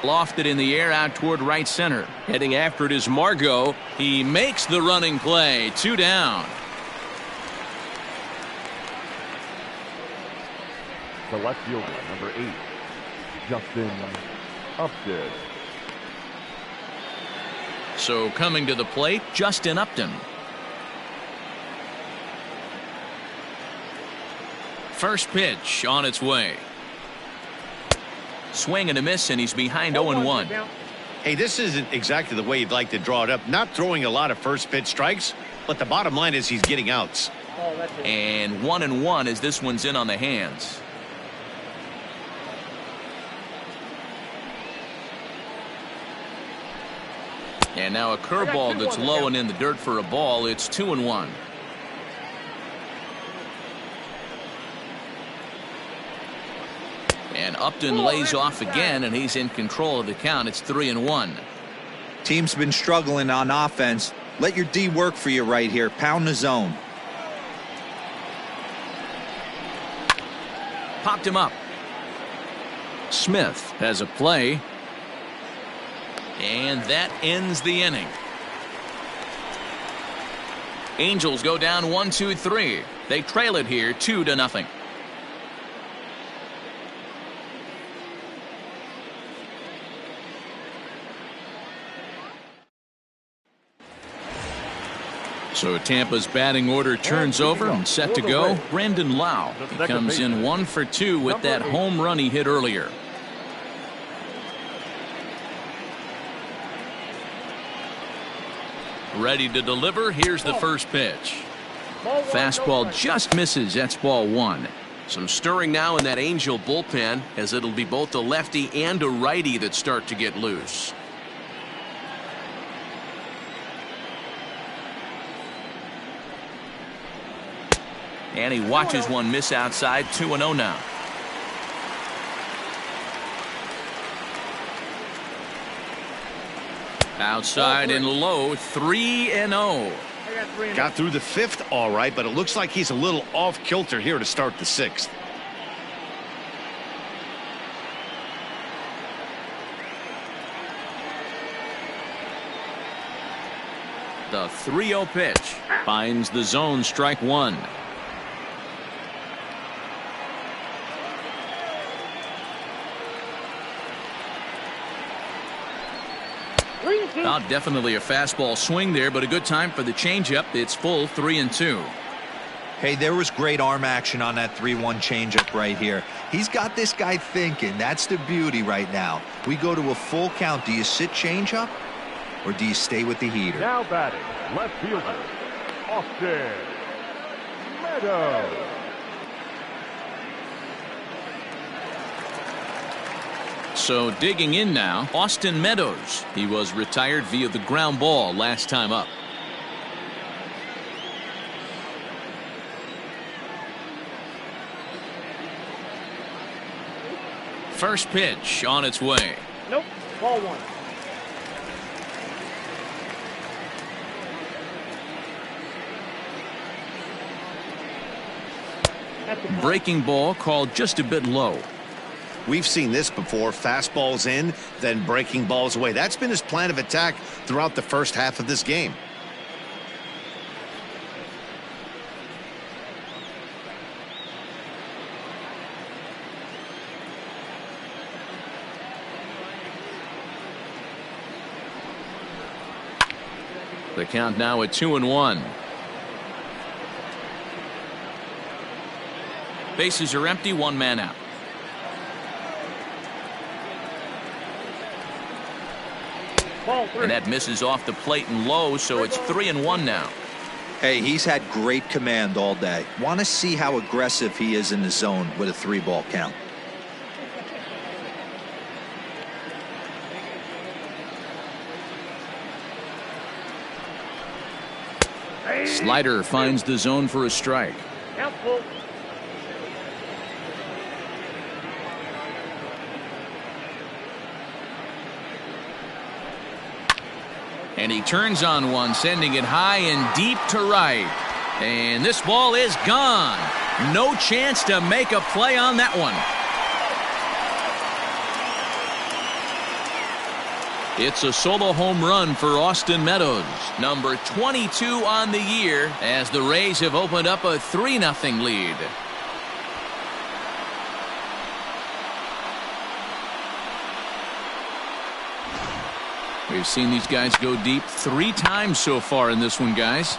Lofted in the air out toward right center. Heading after it is Margot. He makes the running play. 2 down. The left fielder, number 8, Justin Upton. So coming to the plate, Justin Upton. First pitch on its way. Swing and a miss, and he's behind 0-1. Hey, this isn't exactly the way you'd like to draw it up. Not throwing a lot of first pitch strikes, but the bottom line is he's getting outs. And 1-1 as this one's in on the hands. And now a curveball that's low and in the dirt for a ball. It's 2-1. And Upton lays off again, and he's in control of the count. It's 3-1. Team's been struggling on offense. Let your D work for you right here. Pound the zone. Popped him up. Smith has a play. And that ends the inning. Angels go down 1-2-3. They trail it here 2-0. So Tampa's batting order turns over and set to go. Brendon Lau. He comes in 1 for 2 with that home run he hit earlier. Ready to deliver. Here's the first pitch. Fastball just misses. That's ball 1. Some stirring now in that Angel bullpen, as it'll be both a lefty and a righty that start to get loose. And he watches one miss outside. 2-0 now. Outside and low. 3-0. Got through the 5th all right, but it looks like he's a little off kilter here to start the 6th. The 3-0 pitch finds the zone. Strike 1. Now definitely a fastball swing there, but a good time for the changeup. It's full. 3-2. Hey, there was great arm action on that 3-1 changeup right here. He's got this guy thinking. That's the beauty right now. We go to a full count. Do you sit changeup or do you stay with the heater? Now batting, left fielder, Austin Meadows. So digging in now, Austin Meadows. He was retired via the ground ball last time up. First pitch on its way. Nope. Ball 1. Breaking ball called just a bit low. We've seen this before. Fastballs in, then breaking balls away. That's been his plan of attack throughout the first half of this game. The count now at 2-1. Bases are empty. 1 man out. Ball 3. And that misses off the plate and low, so it's 3-1 now. Hey, he's had great command all day. Want to see how aggressive he is in the zone with a 3-ball count. Slider finds the zone for a strike. Count full. And he turns on one, sending it high and deep to right. And this ball is gone. No chance to make a play on that one. It's a solo home run for Austin Meadows, number 22 on the year, as the Rays have opened up a 3-0 lead. We've seen these guys go deep 3 times so far in this one, guys.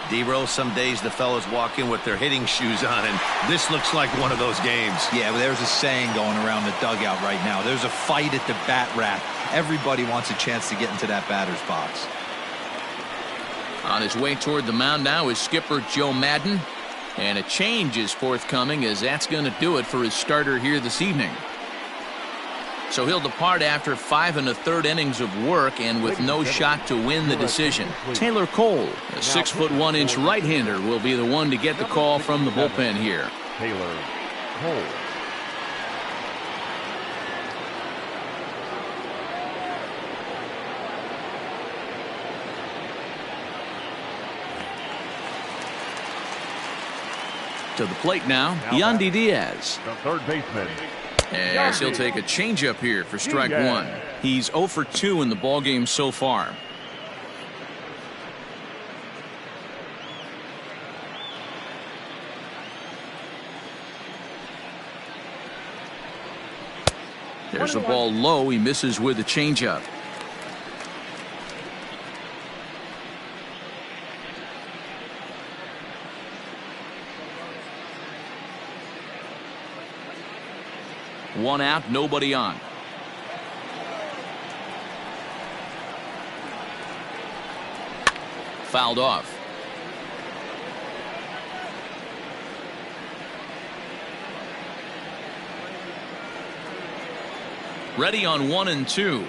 D-Roll, some days the fellas walk in with their hitting shoes on, and this looks like one of those games. Yeah, well, there's a saying going around the dugout right now. There's a fight at the bat rack. Everybody wants a chance to get into that batter's box. On his way toward the mound now is skipper Joe Madden. And a change is forthcoming, as that's going to do it for his starter here this evening. So he'll depart after 5 1/3 innings of work and with no shot to win the decision. Taylor Cole, a 6'1" right-hander, will be the one to get the call from the bullpen here. Taylor Cole. To the plate now, Yandy Diaz. The third baseman. As he'll take a changeup here for strike one. He's 0 for 2 in the ballgame so far. There's the ball low. He misses with a changeup. One out, nobody on. Fouled off. Ready on 1 and 2.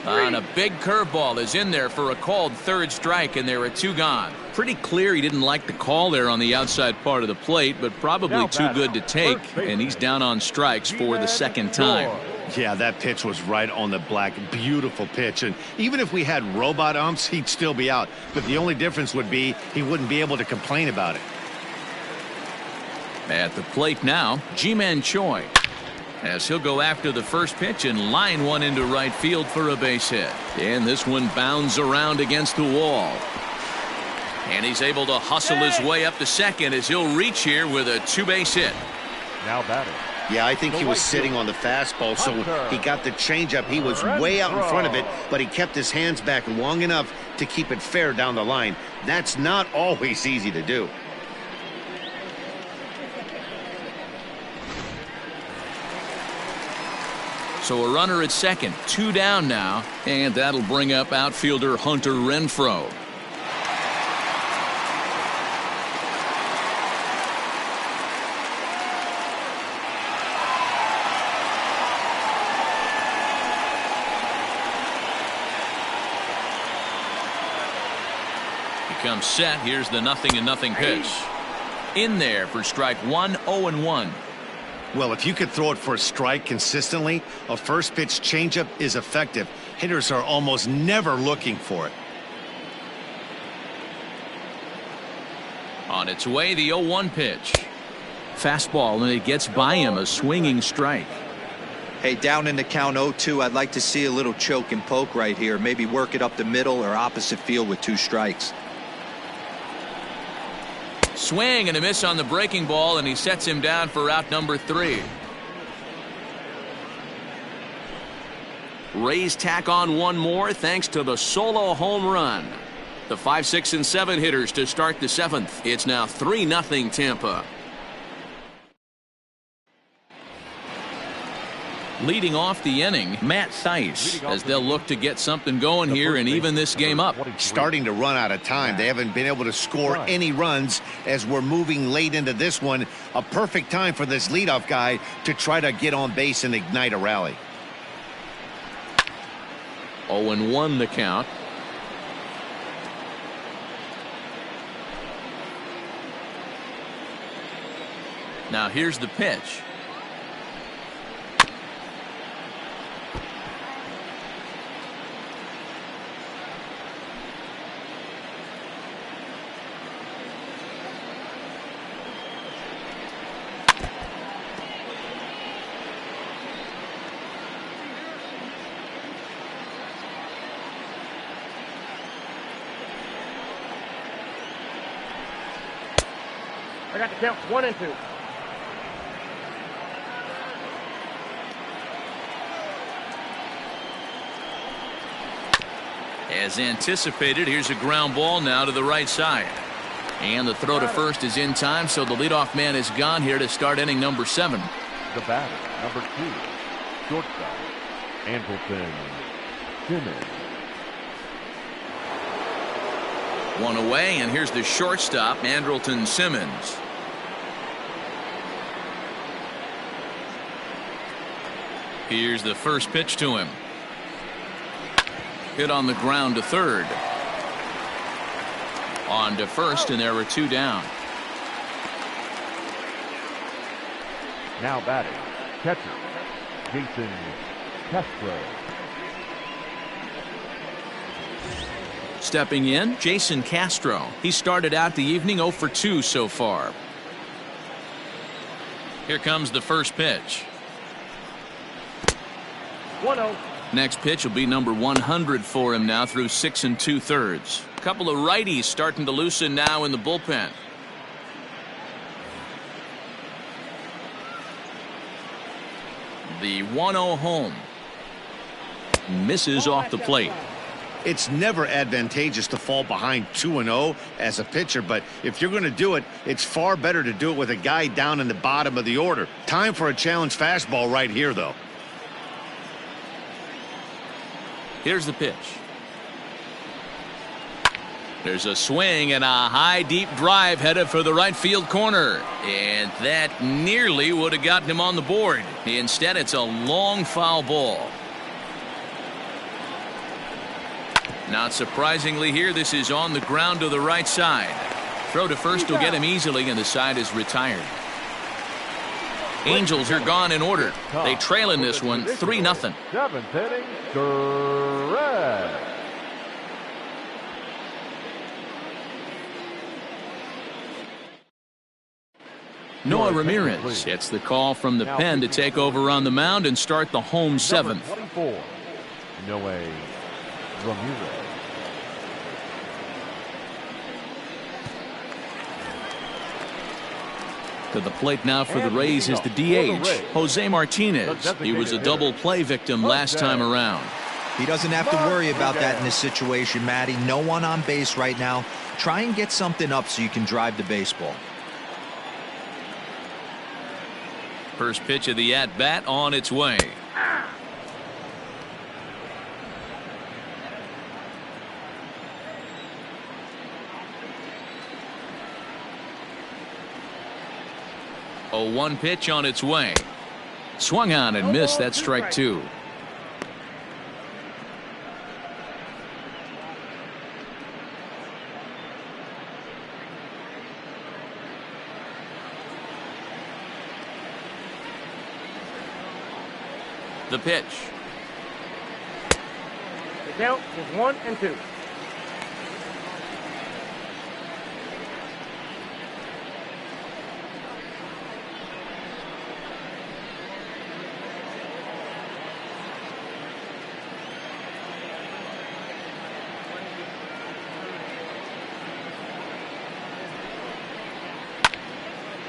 And a big curveball is in there for a called third strike, and there are 2 gone. Pretty clear he didn't like the call there on the outside part of the plate, but probably too good to take, and he's down on strikes for the second time. Yeah, that pitch was right on the black. Beautiful pitch. And even if we had robot umps, he'd still be out. But the only difference would be he wouldn't be able to complain about it. At the plate now, Ji-Man Choi, as he'll go after the first pitch and line one into right field for a base hit. And this one bounds around against the wall. And he's able to hustle his way up to second as he'll reach here with a 2-base hit. Now batting. Yeah, I think he was sitting on the fastball, so he got the changeup. He was way out in front of it, but he kept his hands back long enough to keep it fair down the line. That's not always easy to do. So a runner at second, 2 down now, and that'll bring up outfielder Hunter Renfroe. Comes set. Here's the 0-0 pitch. In there for strike one, 0-1. Well, if you could throw it for a strike consistently, a first pitch changeup is effective. Hitters are almost never looking for it. On its way, the 0-1 pitch. Fastball, and it gets by him, a swinging strike. Hey, down in the count 0-2, I'd like to see a little choke and poke right here. Maybe work it up the middle or opposite field with 2 strikes. Swing and a miss on the breaking ball, and he sets him down for out number 3. Rays tack on one more thanks to the solo home run. The 5, 6, and 7 hitters to start the 7th. It's now 3-0 Tampa. Leading off the inning, Matt Theis, as they'll look to get something going here and even this game up. Starting to run out of time. They haven't been able to score any runs as we're moving late into this one. A perfect time for this leadoff guy to try to get on base and ignite a rally. 0-1 the count. Now here's the pitch. I got the count 1-2. As anticipated, here's a ground ball now to the right side. And the throw to first is in time, so the leadoff man is gone here to start inning number 7. The batter, number 2, shortstop, Andrelton Simmons. 1 away, and here's the shortstop, Andrelton Simmons. Here's the first pitch to him. Hit on the ground to third. On to first, and there were 2 down. Now batting, catcher, Jason Castro. Stepping in, Jason Castro. He started out the evening 0 for 2 so far. Here comes the first pitch. 1-0. Next pitch will be number 100 for him now through 6 2/3. A couple of righties starting to loosen now in the bullpen. The 1-0 home. Misses off the plate. It's never advantageous to fall behind 2-0 as a pitcher, but if you're going to do it, it's far better to do it with a guy down in the bottom of the order. Time for a challenge fastball right here, though. Here's the pitch. There's a swing and a high deep drive headed for the right field corner, and that nearly would have gotten him on the board. Instead, it's a long foul ball. Not surprisingly here, this is on the ground to the right side. Throw to first will get him easily, and the side is retired. Angels are gone in order. They trail in this one 3-0. 7th inning, correct. Noah Ramirez gets the call from the pen to take over on the mound and start the home 7th. 24, Noah Ramirez. To the plate now for the Rays is the DH, Jose Martinez. He was a double play victim last time around. He doesn't have to worry about that in this situation, Matty. No one on base right now. Try and get something up so you can drive the baseball. First pitch of the at-bat on its way. A 1 pitch on its way. Swung on and missed. That's strike 2. The pitch. The count is 1-2.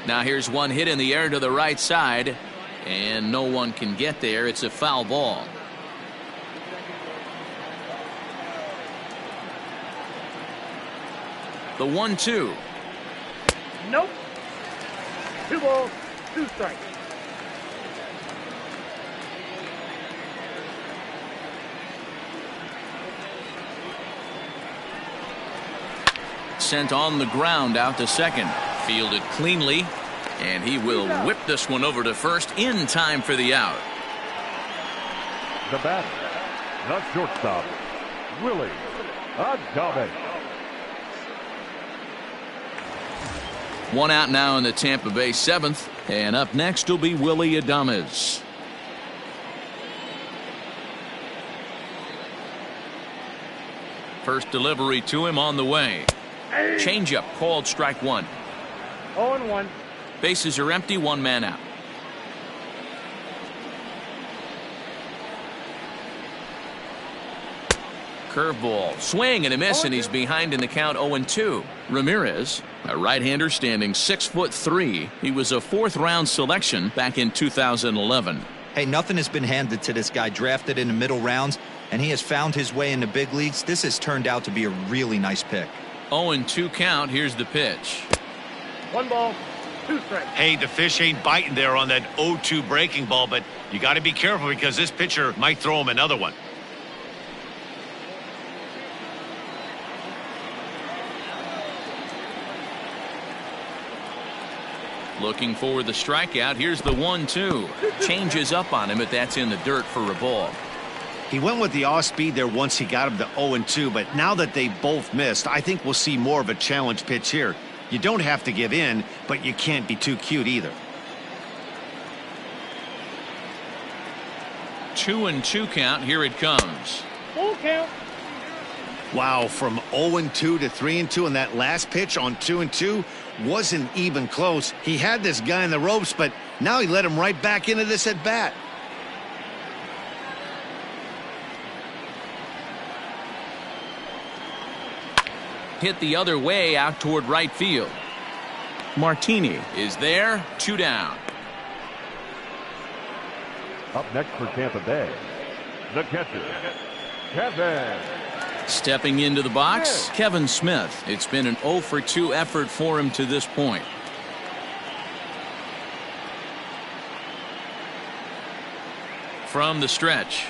Now here's one hit in the air to the right side, and no one can get there. It's a foul ball. The 1-2. Nope. 2 balls, 2 strikes. sent on the ground out to second. Fielded cleanly, and he will whip this one over to first in time for the out. The batter, the shortstop, Willie Adames. One out now in the Tampa Bay seventh, and up next will be Willie Adames. First delivery to him on the way. Changeup called strike one. 0-1. Bases are empty, one man out. Curveball, swing and a miss, and he's behind in the count 0-2. Ramirez, a right-hander standing 6'3". He was a fourth-round selection back in 2011. Hey, nothing has been handed to this guy. Drafted in the middle rounds, and he has found his way in the big leagues. This has turned out to be a really nice pick. 0-2 count. Here's the pitch. 1 ball, 2 strikes. Hey, the fish ain't biting there on that 0-2 breaking ball, but you got to be careful because this pitcher might throw him another one. Looking for the strikeout. Here's the 1-2. Changes up on him, but that's in the dirt for a ball. He went with the off speed there once he got him to 0-2, but now that they both missed, I think we'll see more of a challenge pitch here. You don't have to give in, but you can't be too cute either. 2-2 count. Here it comes. Full count. Wow, from 0-2 to 3-2 on that last pitch on 2-2 wasn't even close. He had this guy in the ropes, but now he let him right back into this at bat. Hit the other way out toward right field. Martinez is there, 2 down. Up next for Tampa Bay, the catcher, Kevin. Stepping into the box, Kevin Smith. It's been an 0-for-2 effort for him to this point. From the stretch.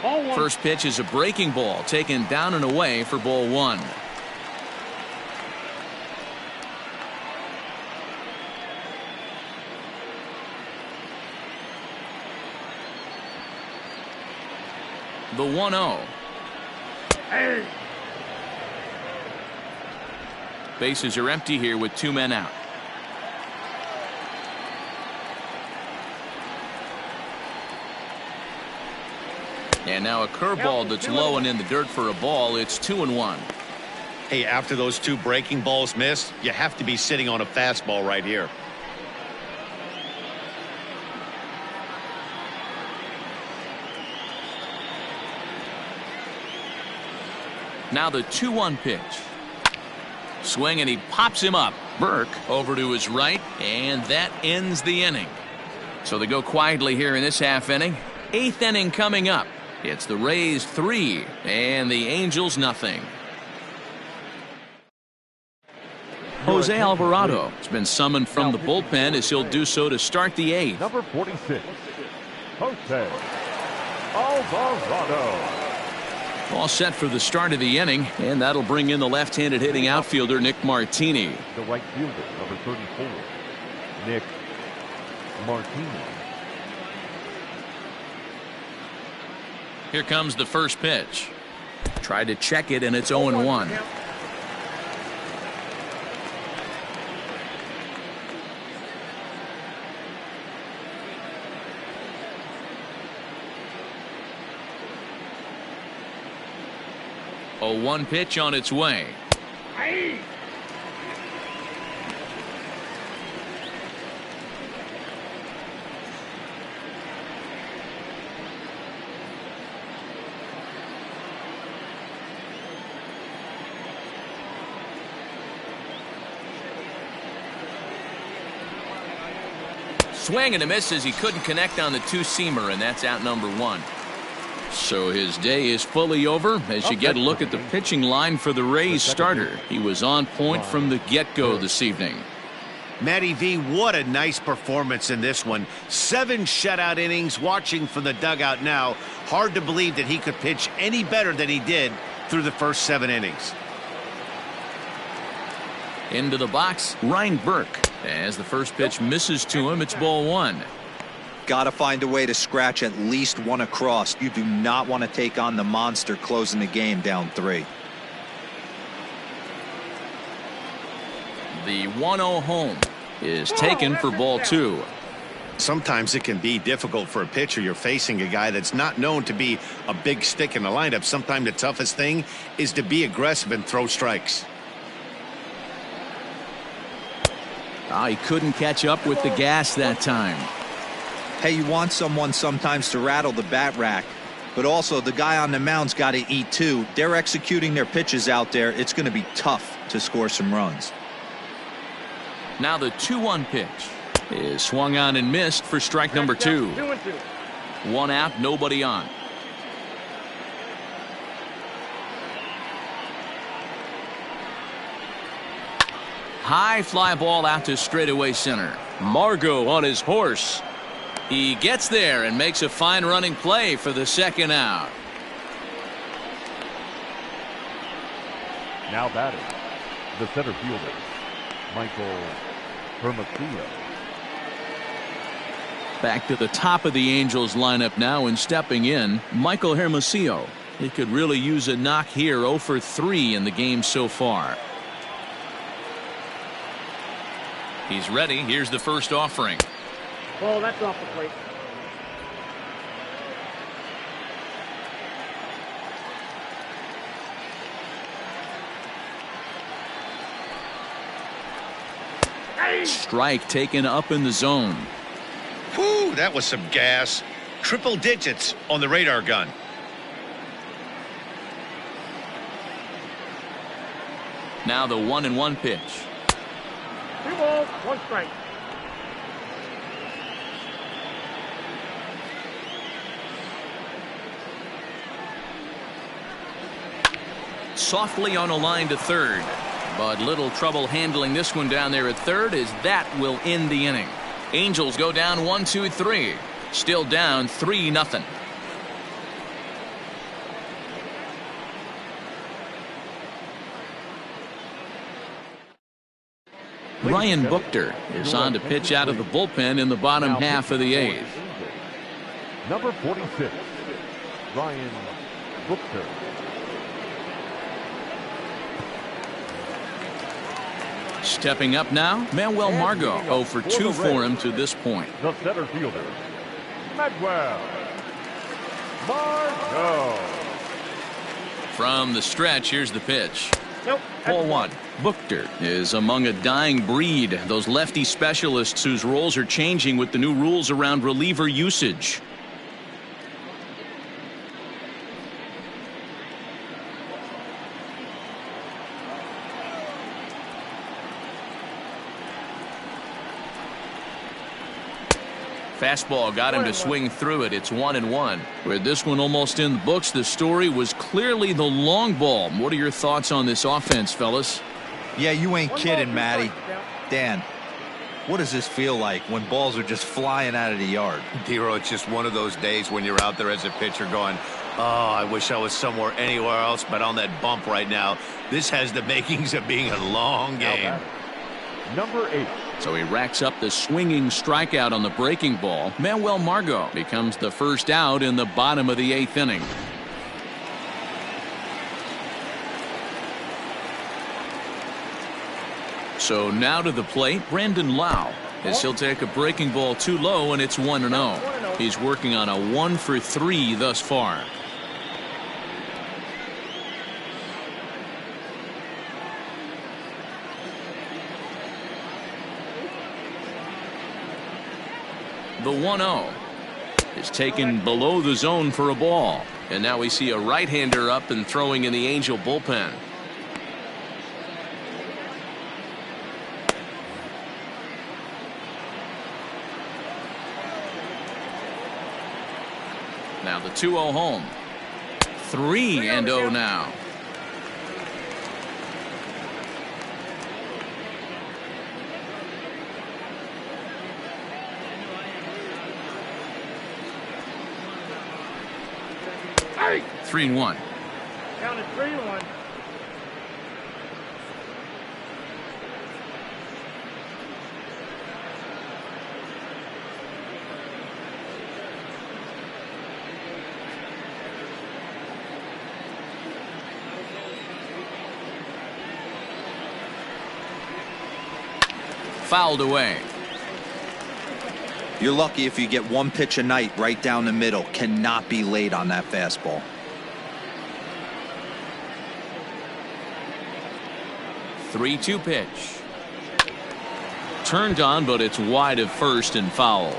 Ball 1. First pitch is a breaking ball taken down and away for ball 1. The 1-0. Hey. Bases are empty here with 2 men out. And now a curveball that's low and in the dirt for a ball. It's 2-1. Hey, after those 2 breaking balls missed, you have to be sitting on a fastball right here. Now the 2-1 pitch. Swing, and he pops him up. Burke over to his right, and that ends the inning. So they go quietly here in this half inning. 8th inning coming up. It's the Rays 3 and the Angels nothing. Jose Alvarado has been summoned from the bullpen as he'll do so to start the 8th. Number 46, Jose Alvarado. All set for the start of the inning, and that'll bring in the left-handed hitting outfielder Nick Martinez. The right fielder, number 34, Nick Martinez. Here comes the first pitch. Tried to check it, and it's 0-1. A 1 pitch on its way. Hey. Swing and a miss as he couldn't connect on the 2-seamer, and that's out number 1. So his day is fully over as you get a look at the pitching line for the Rays starter. He was on point from the get-go this evening. Matty V, what a nice performance in this one. 7 shutout innings. Watching from the dugout now, hard to believe that he could pitch any better than he did through the first 7 innings. Into the box, Ryan Burke. As the first pitch misses to him, it's ball one. Got to find a way to scratch at least one across. You do not want to take on the monster closing the game down 3. The 1-0 home is taken for ball 2. Sometimes it can be difficult for a pitcher. You're facing a guy that's not known to be a big stick in the lineup. Sometimes the toughest thing is to be aggressive and throw strikes. He couldn't catch up with the gas that time. Hey, you want someone sometimes to rattle the bat rack, but also the guy on the mound's got to eat too. They're executing their pitches out there. It's going to be tough to score some runs. Now the 2-1 pitch is swung on and missed for strike number 2. 2-2. 1 out, nobody on. High fly ball out to straightaway center. Margot on his horse. He gets there and makes a fine running play for the second out. Now batting, the center fielder, Michael Hermosillo. Back to the top of the Angels lineup now, and stepping in, Michael Hermosillo. He could really use a knock here. 0 for 3 in the game so far. He's ready. Here's the first offering. Oh, that's off the plate. Strike taken up in the zone. Whew, that was some gas. Triple digits on the radar gun. Now the 1-1 pitch. 2 balls, 1 strike. Softly on a line to third, but little trouble handling this one down there at third, as that will end the inning. Angels go down 1-2-3, still down 3-0. Ryan Buchter is on to pitch out of the bullpen in the bottom half of the 8th. Number 46, Ryan Buchter. Stepping up now, Manuel Margot. 0 for 2 for him to this point. The center fielder, Manuel Margot. From the stretch, here's the pitch. Nope. Ball 1. Buchter is among a dying breed. Those lefty specialists whose roles are changing with the new rules around reliever usage. Fastball got him to swing through it. It's 1-1. With this one almost in the books, the story was clearly the long ball. What are your thoughts on this offense, fellas? Yeah, you ain't kidding, Matty. Dan, what does this feel like when balls are just flying out of the yard? Dero, it's just one of those days when you're out there as a pitcher going, oh, I wish I was somewhere anywhere else but on that bump right now. This has the makings of being a long game. Number 8. So he racks up the swinging strikeout on the breaking ball. Manuel Margot becomes the first out in the bottom of the 8th inning. So now to the plate, Brendon Lau, as he'll take a breaking ball too low, and it's 1-0. He's working on a 1 for 3 thus far. The 1-0 is taken below the zone for a ball. And now we see a right-hander up and throwing in the Angel bullpen. Now the 2-0 home. 3-0 now. Hey! 3-1. Count it 3-1. fouled away. You're lucky if you get one pitch a night right down the middle. Cannot be late on that fastball. Three-two pitch. Turned on, but it's wide of first and foul.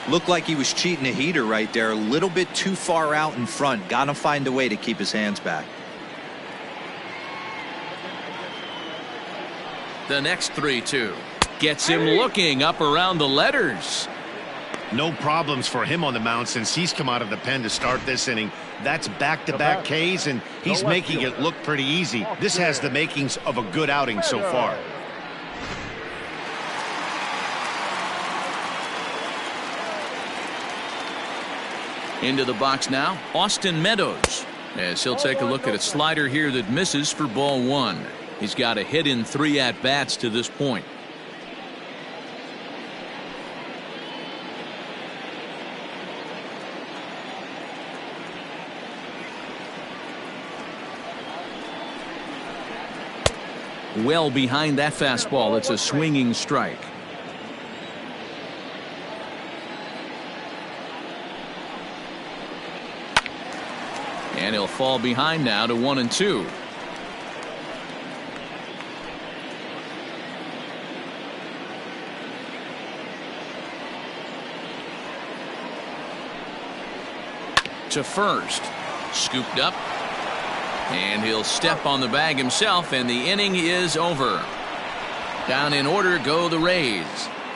Looked like he was cheating a heater right there. A little bit too far out in front. Got to find a way to keep his hands back. The next 3-2 gets him looking up around the letters. No problems for him on the mound since he's come out of the pen to start this inning. That's back-to-back Ks, and he's making it look pretty easy. This has the makings of a good outing so far. Into the box now, Austin Meadows, as he'll take a look at a slider here that misses for ball one. He's got a hit in 3 at-bats to this point. Well behind that fastball. It's a swinging strike. And he'll fall behind now to 1-2. To first. Scooped up. And he'll step on the bag himself, and the inning is over. Down in order go the Rays,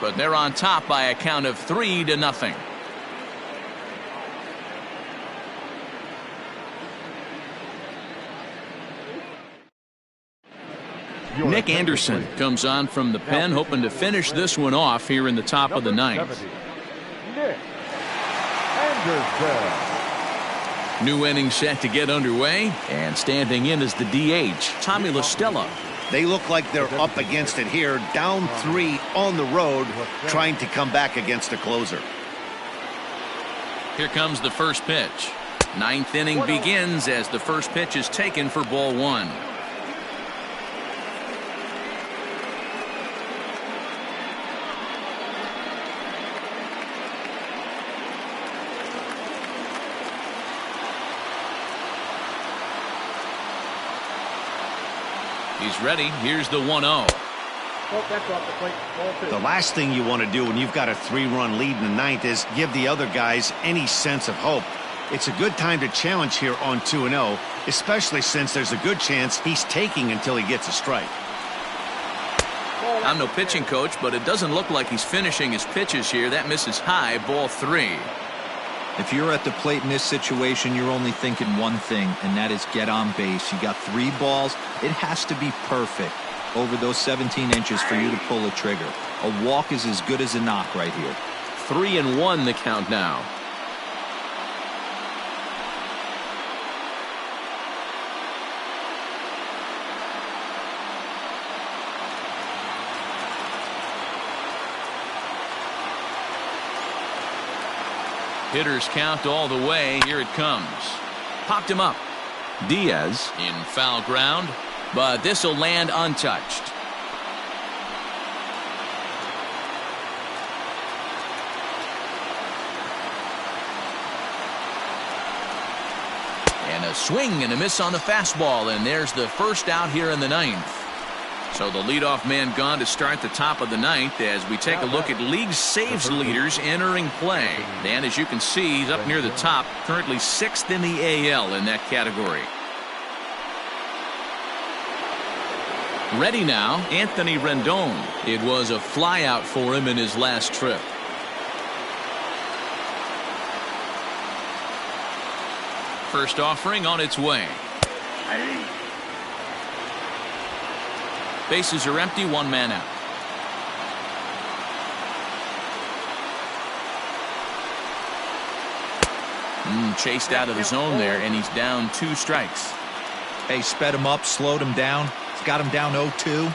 but they're on top by a count of 3-0. Nick Anderson comes on from the pen, hoping to finish this one off here in the top of the ninth. Nick Anderson. New inning set to get underway, and standing in is the DH, Tommy La Stella. They look like they're up against it here, down 3 on the road, trying to come back against a closer. Here comes the first pitch. Ninth inning begins as the first pitch is taken for ball one. He's ready. Here's the 1-0. Oh, that's off the plate. Ball two. The last thing you want to do when you've got a 3-run lead in the ninth is give the other guys any sense of hope. It's a good time to challenge here on 2-0, especially since there's a good chance he's taking until he gets a strike. I'm no pitching coach, but it doesn't look like he's finishing his pitches here. That misses high, ball 3. If you're at the plate in this situation, you're only thinking one thing, and that is get on base. You got 3 balls. It has to be perfect over those 17 inches for you to pull a trigger. A walk is as good as a knock right here. 3-1 the count now. Hitters count all the way. Here it comes. Popped him up. Diaz in foul ground, but this will land untouched. And a swing and a miss on the fastball, and there's the first out here in the ninth. So the leadoff man gone to start the top of the ninth as we take a look at league saves leaders entering play. And as you can see, he's up near the top, currently 6th in the AL in that category. Ready now, Anthony Rendon. It was a flyout for him in his last trip. First offering on its way. Bases are empty, 1 man out. Chased out of the zone there, and he's down 2 strikes. Hey, sped him up, slowed him down. He's got him down 0-2.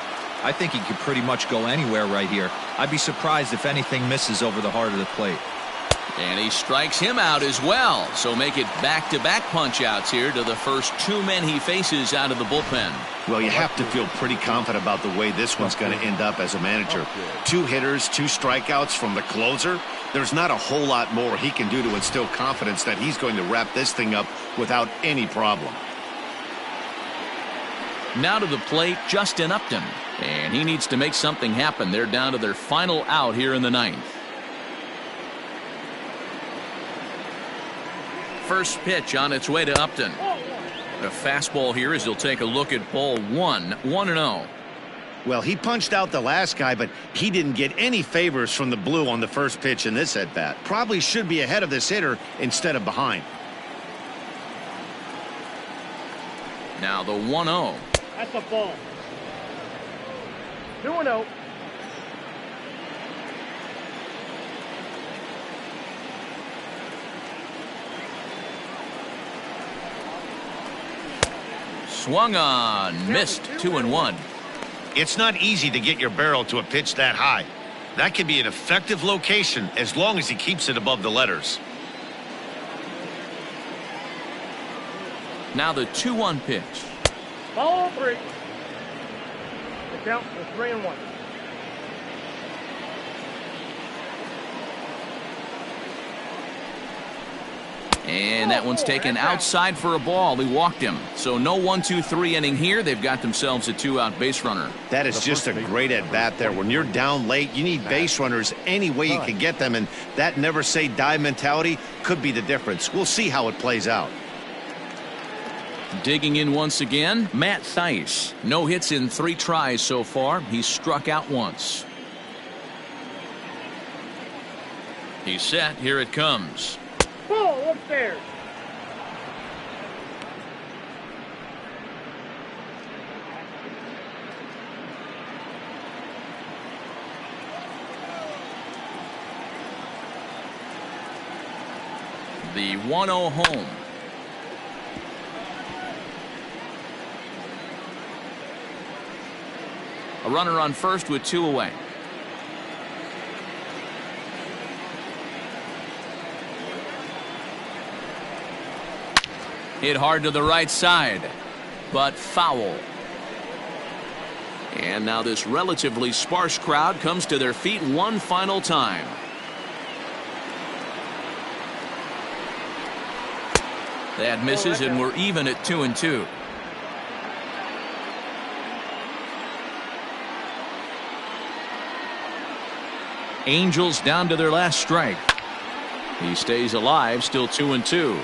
I think he could pretty much go anywhere right here. I'd be surprised if anything misses over the heart of the plate. And he strikes him out as well. So make it back-to-back punch-outs here to the first two men he faces out of the bullpen. Well, you have to feel pretty confident about the way this one's going to end up as a manager. 2 hitters, 2 strikeouts from the closer. There's not a whole lot more he can do to instill confidence that he's going to wrap this thing up without any problem. Now to the plate, Justin Upton. And he needs to make something happen. They're down to their final out here in the 9th. First pitch on its way to Upton. A fastball here as he'll take a look at ball 1, 1-0. Well, he punched out the last guy, but he didn't get any favors from the blue on the first pitch in this at-bat. Probably should be ahead of this hitter instead of behind. Now the 1-0. That's a ball. 2-0. Swung on, missed, 2-1. It's not easy to get your barrel to a pitch that high. That can be an effective location as long as he keeps it above the letters. Now the 2-1 pitch. Ball 3. The count is 3-1. And that one's taken outside for a ball. He walked him. So no 1-2-3 inning here. They've got themselves a 2-out base runner. That is just a great at-bat there. When you're down late, you need base runners any way you can get them, and that never say die mentality could be the difference. We'll see how it plays out. Digging in once again, Matt Thaiss. No hits in 3 tries so far. He's struck out once. He's set. Here it comes. Ball upstairs. The 1-0 home. A runner on first with 2 away. Hit hard to the right side, but foul. And now this relatively sparse crowd comes to their feet one final time. That misses, and we're even at 2-2. Angels down to their last strike. He stays alive, still 2-2.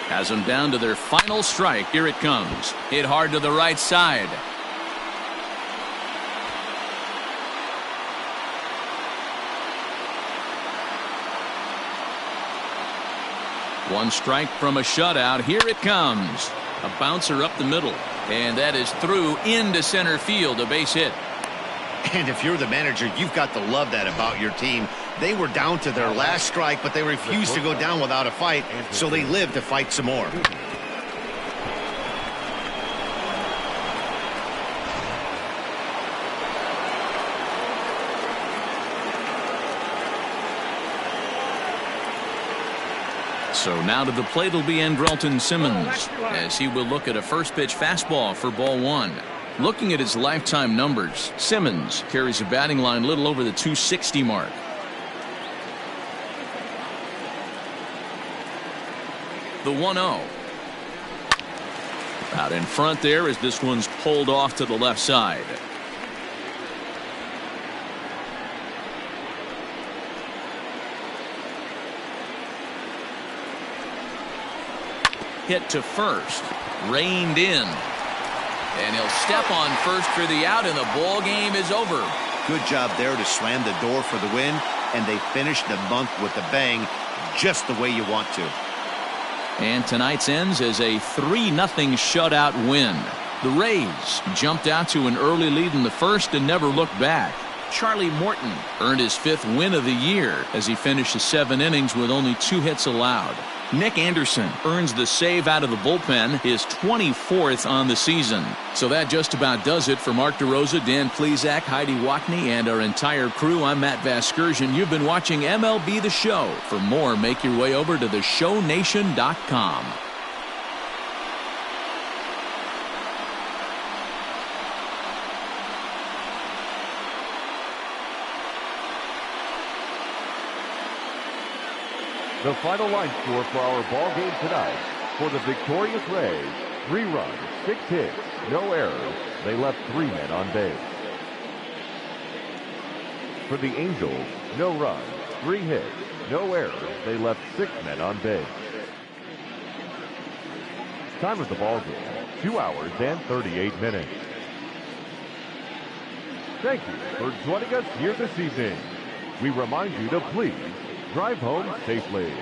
Has them down to their final strike. Here it comes. Hit hard to the right side. One strike from a shutout. Here it comes. A bouncer up the middle. And that is through into center field. A base hit. And if you're the manager, you've got to love that about your team. They were down to their last strike, but they refused to go down without a fight, so they lived to fight some more. So now to the plate will be Andrelton Simmons, as he will look at a first pitch fastball for ball 1. Looking at his lifetime numbers, Simmons carries a batting line a little over the 260 mark. The 1-0. Out in front there as this one's pulled off to the left side. Hit to first. Reined in. And he'll step on first for the out, and the ball game is over. Good job there to slam the door for the win, and they finished the month with a bang, just the way you want to. And tonight's ends as a 3-0 shutout win. The Rays jumped out to an early lead in the first and never looked back. Charlie Morton earned his 5th win of the year as he finished the 7 innings with only 2 hits allowed. Nick Anderson earns the save out of the bullpen, his 24th on the season. So that just about does it for Mark DeRosa, Dan Plesac, Heidi Wackney, and our entire crew. I'm Matt Vasgersian. You've been watching MLB The Show. For more, make your way over to theshownation.com. The final line score for our ball game tonight: for the victorious Rays, 3 runs, 6 hits, no errors. They left 3 men on base. For the Angels, no runs, 3 hits, no errors. They left 6 men on base. Time of the ball game, 2 hours and 38 minutes. Thank you for joining us here this evening. We remind you to please drive home safely.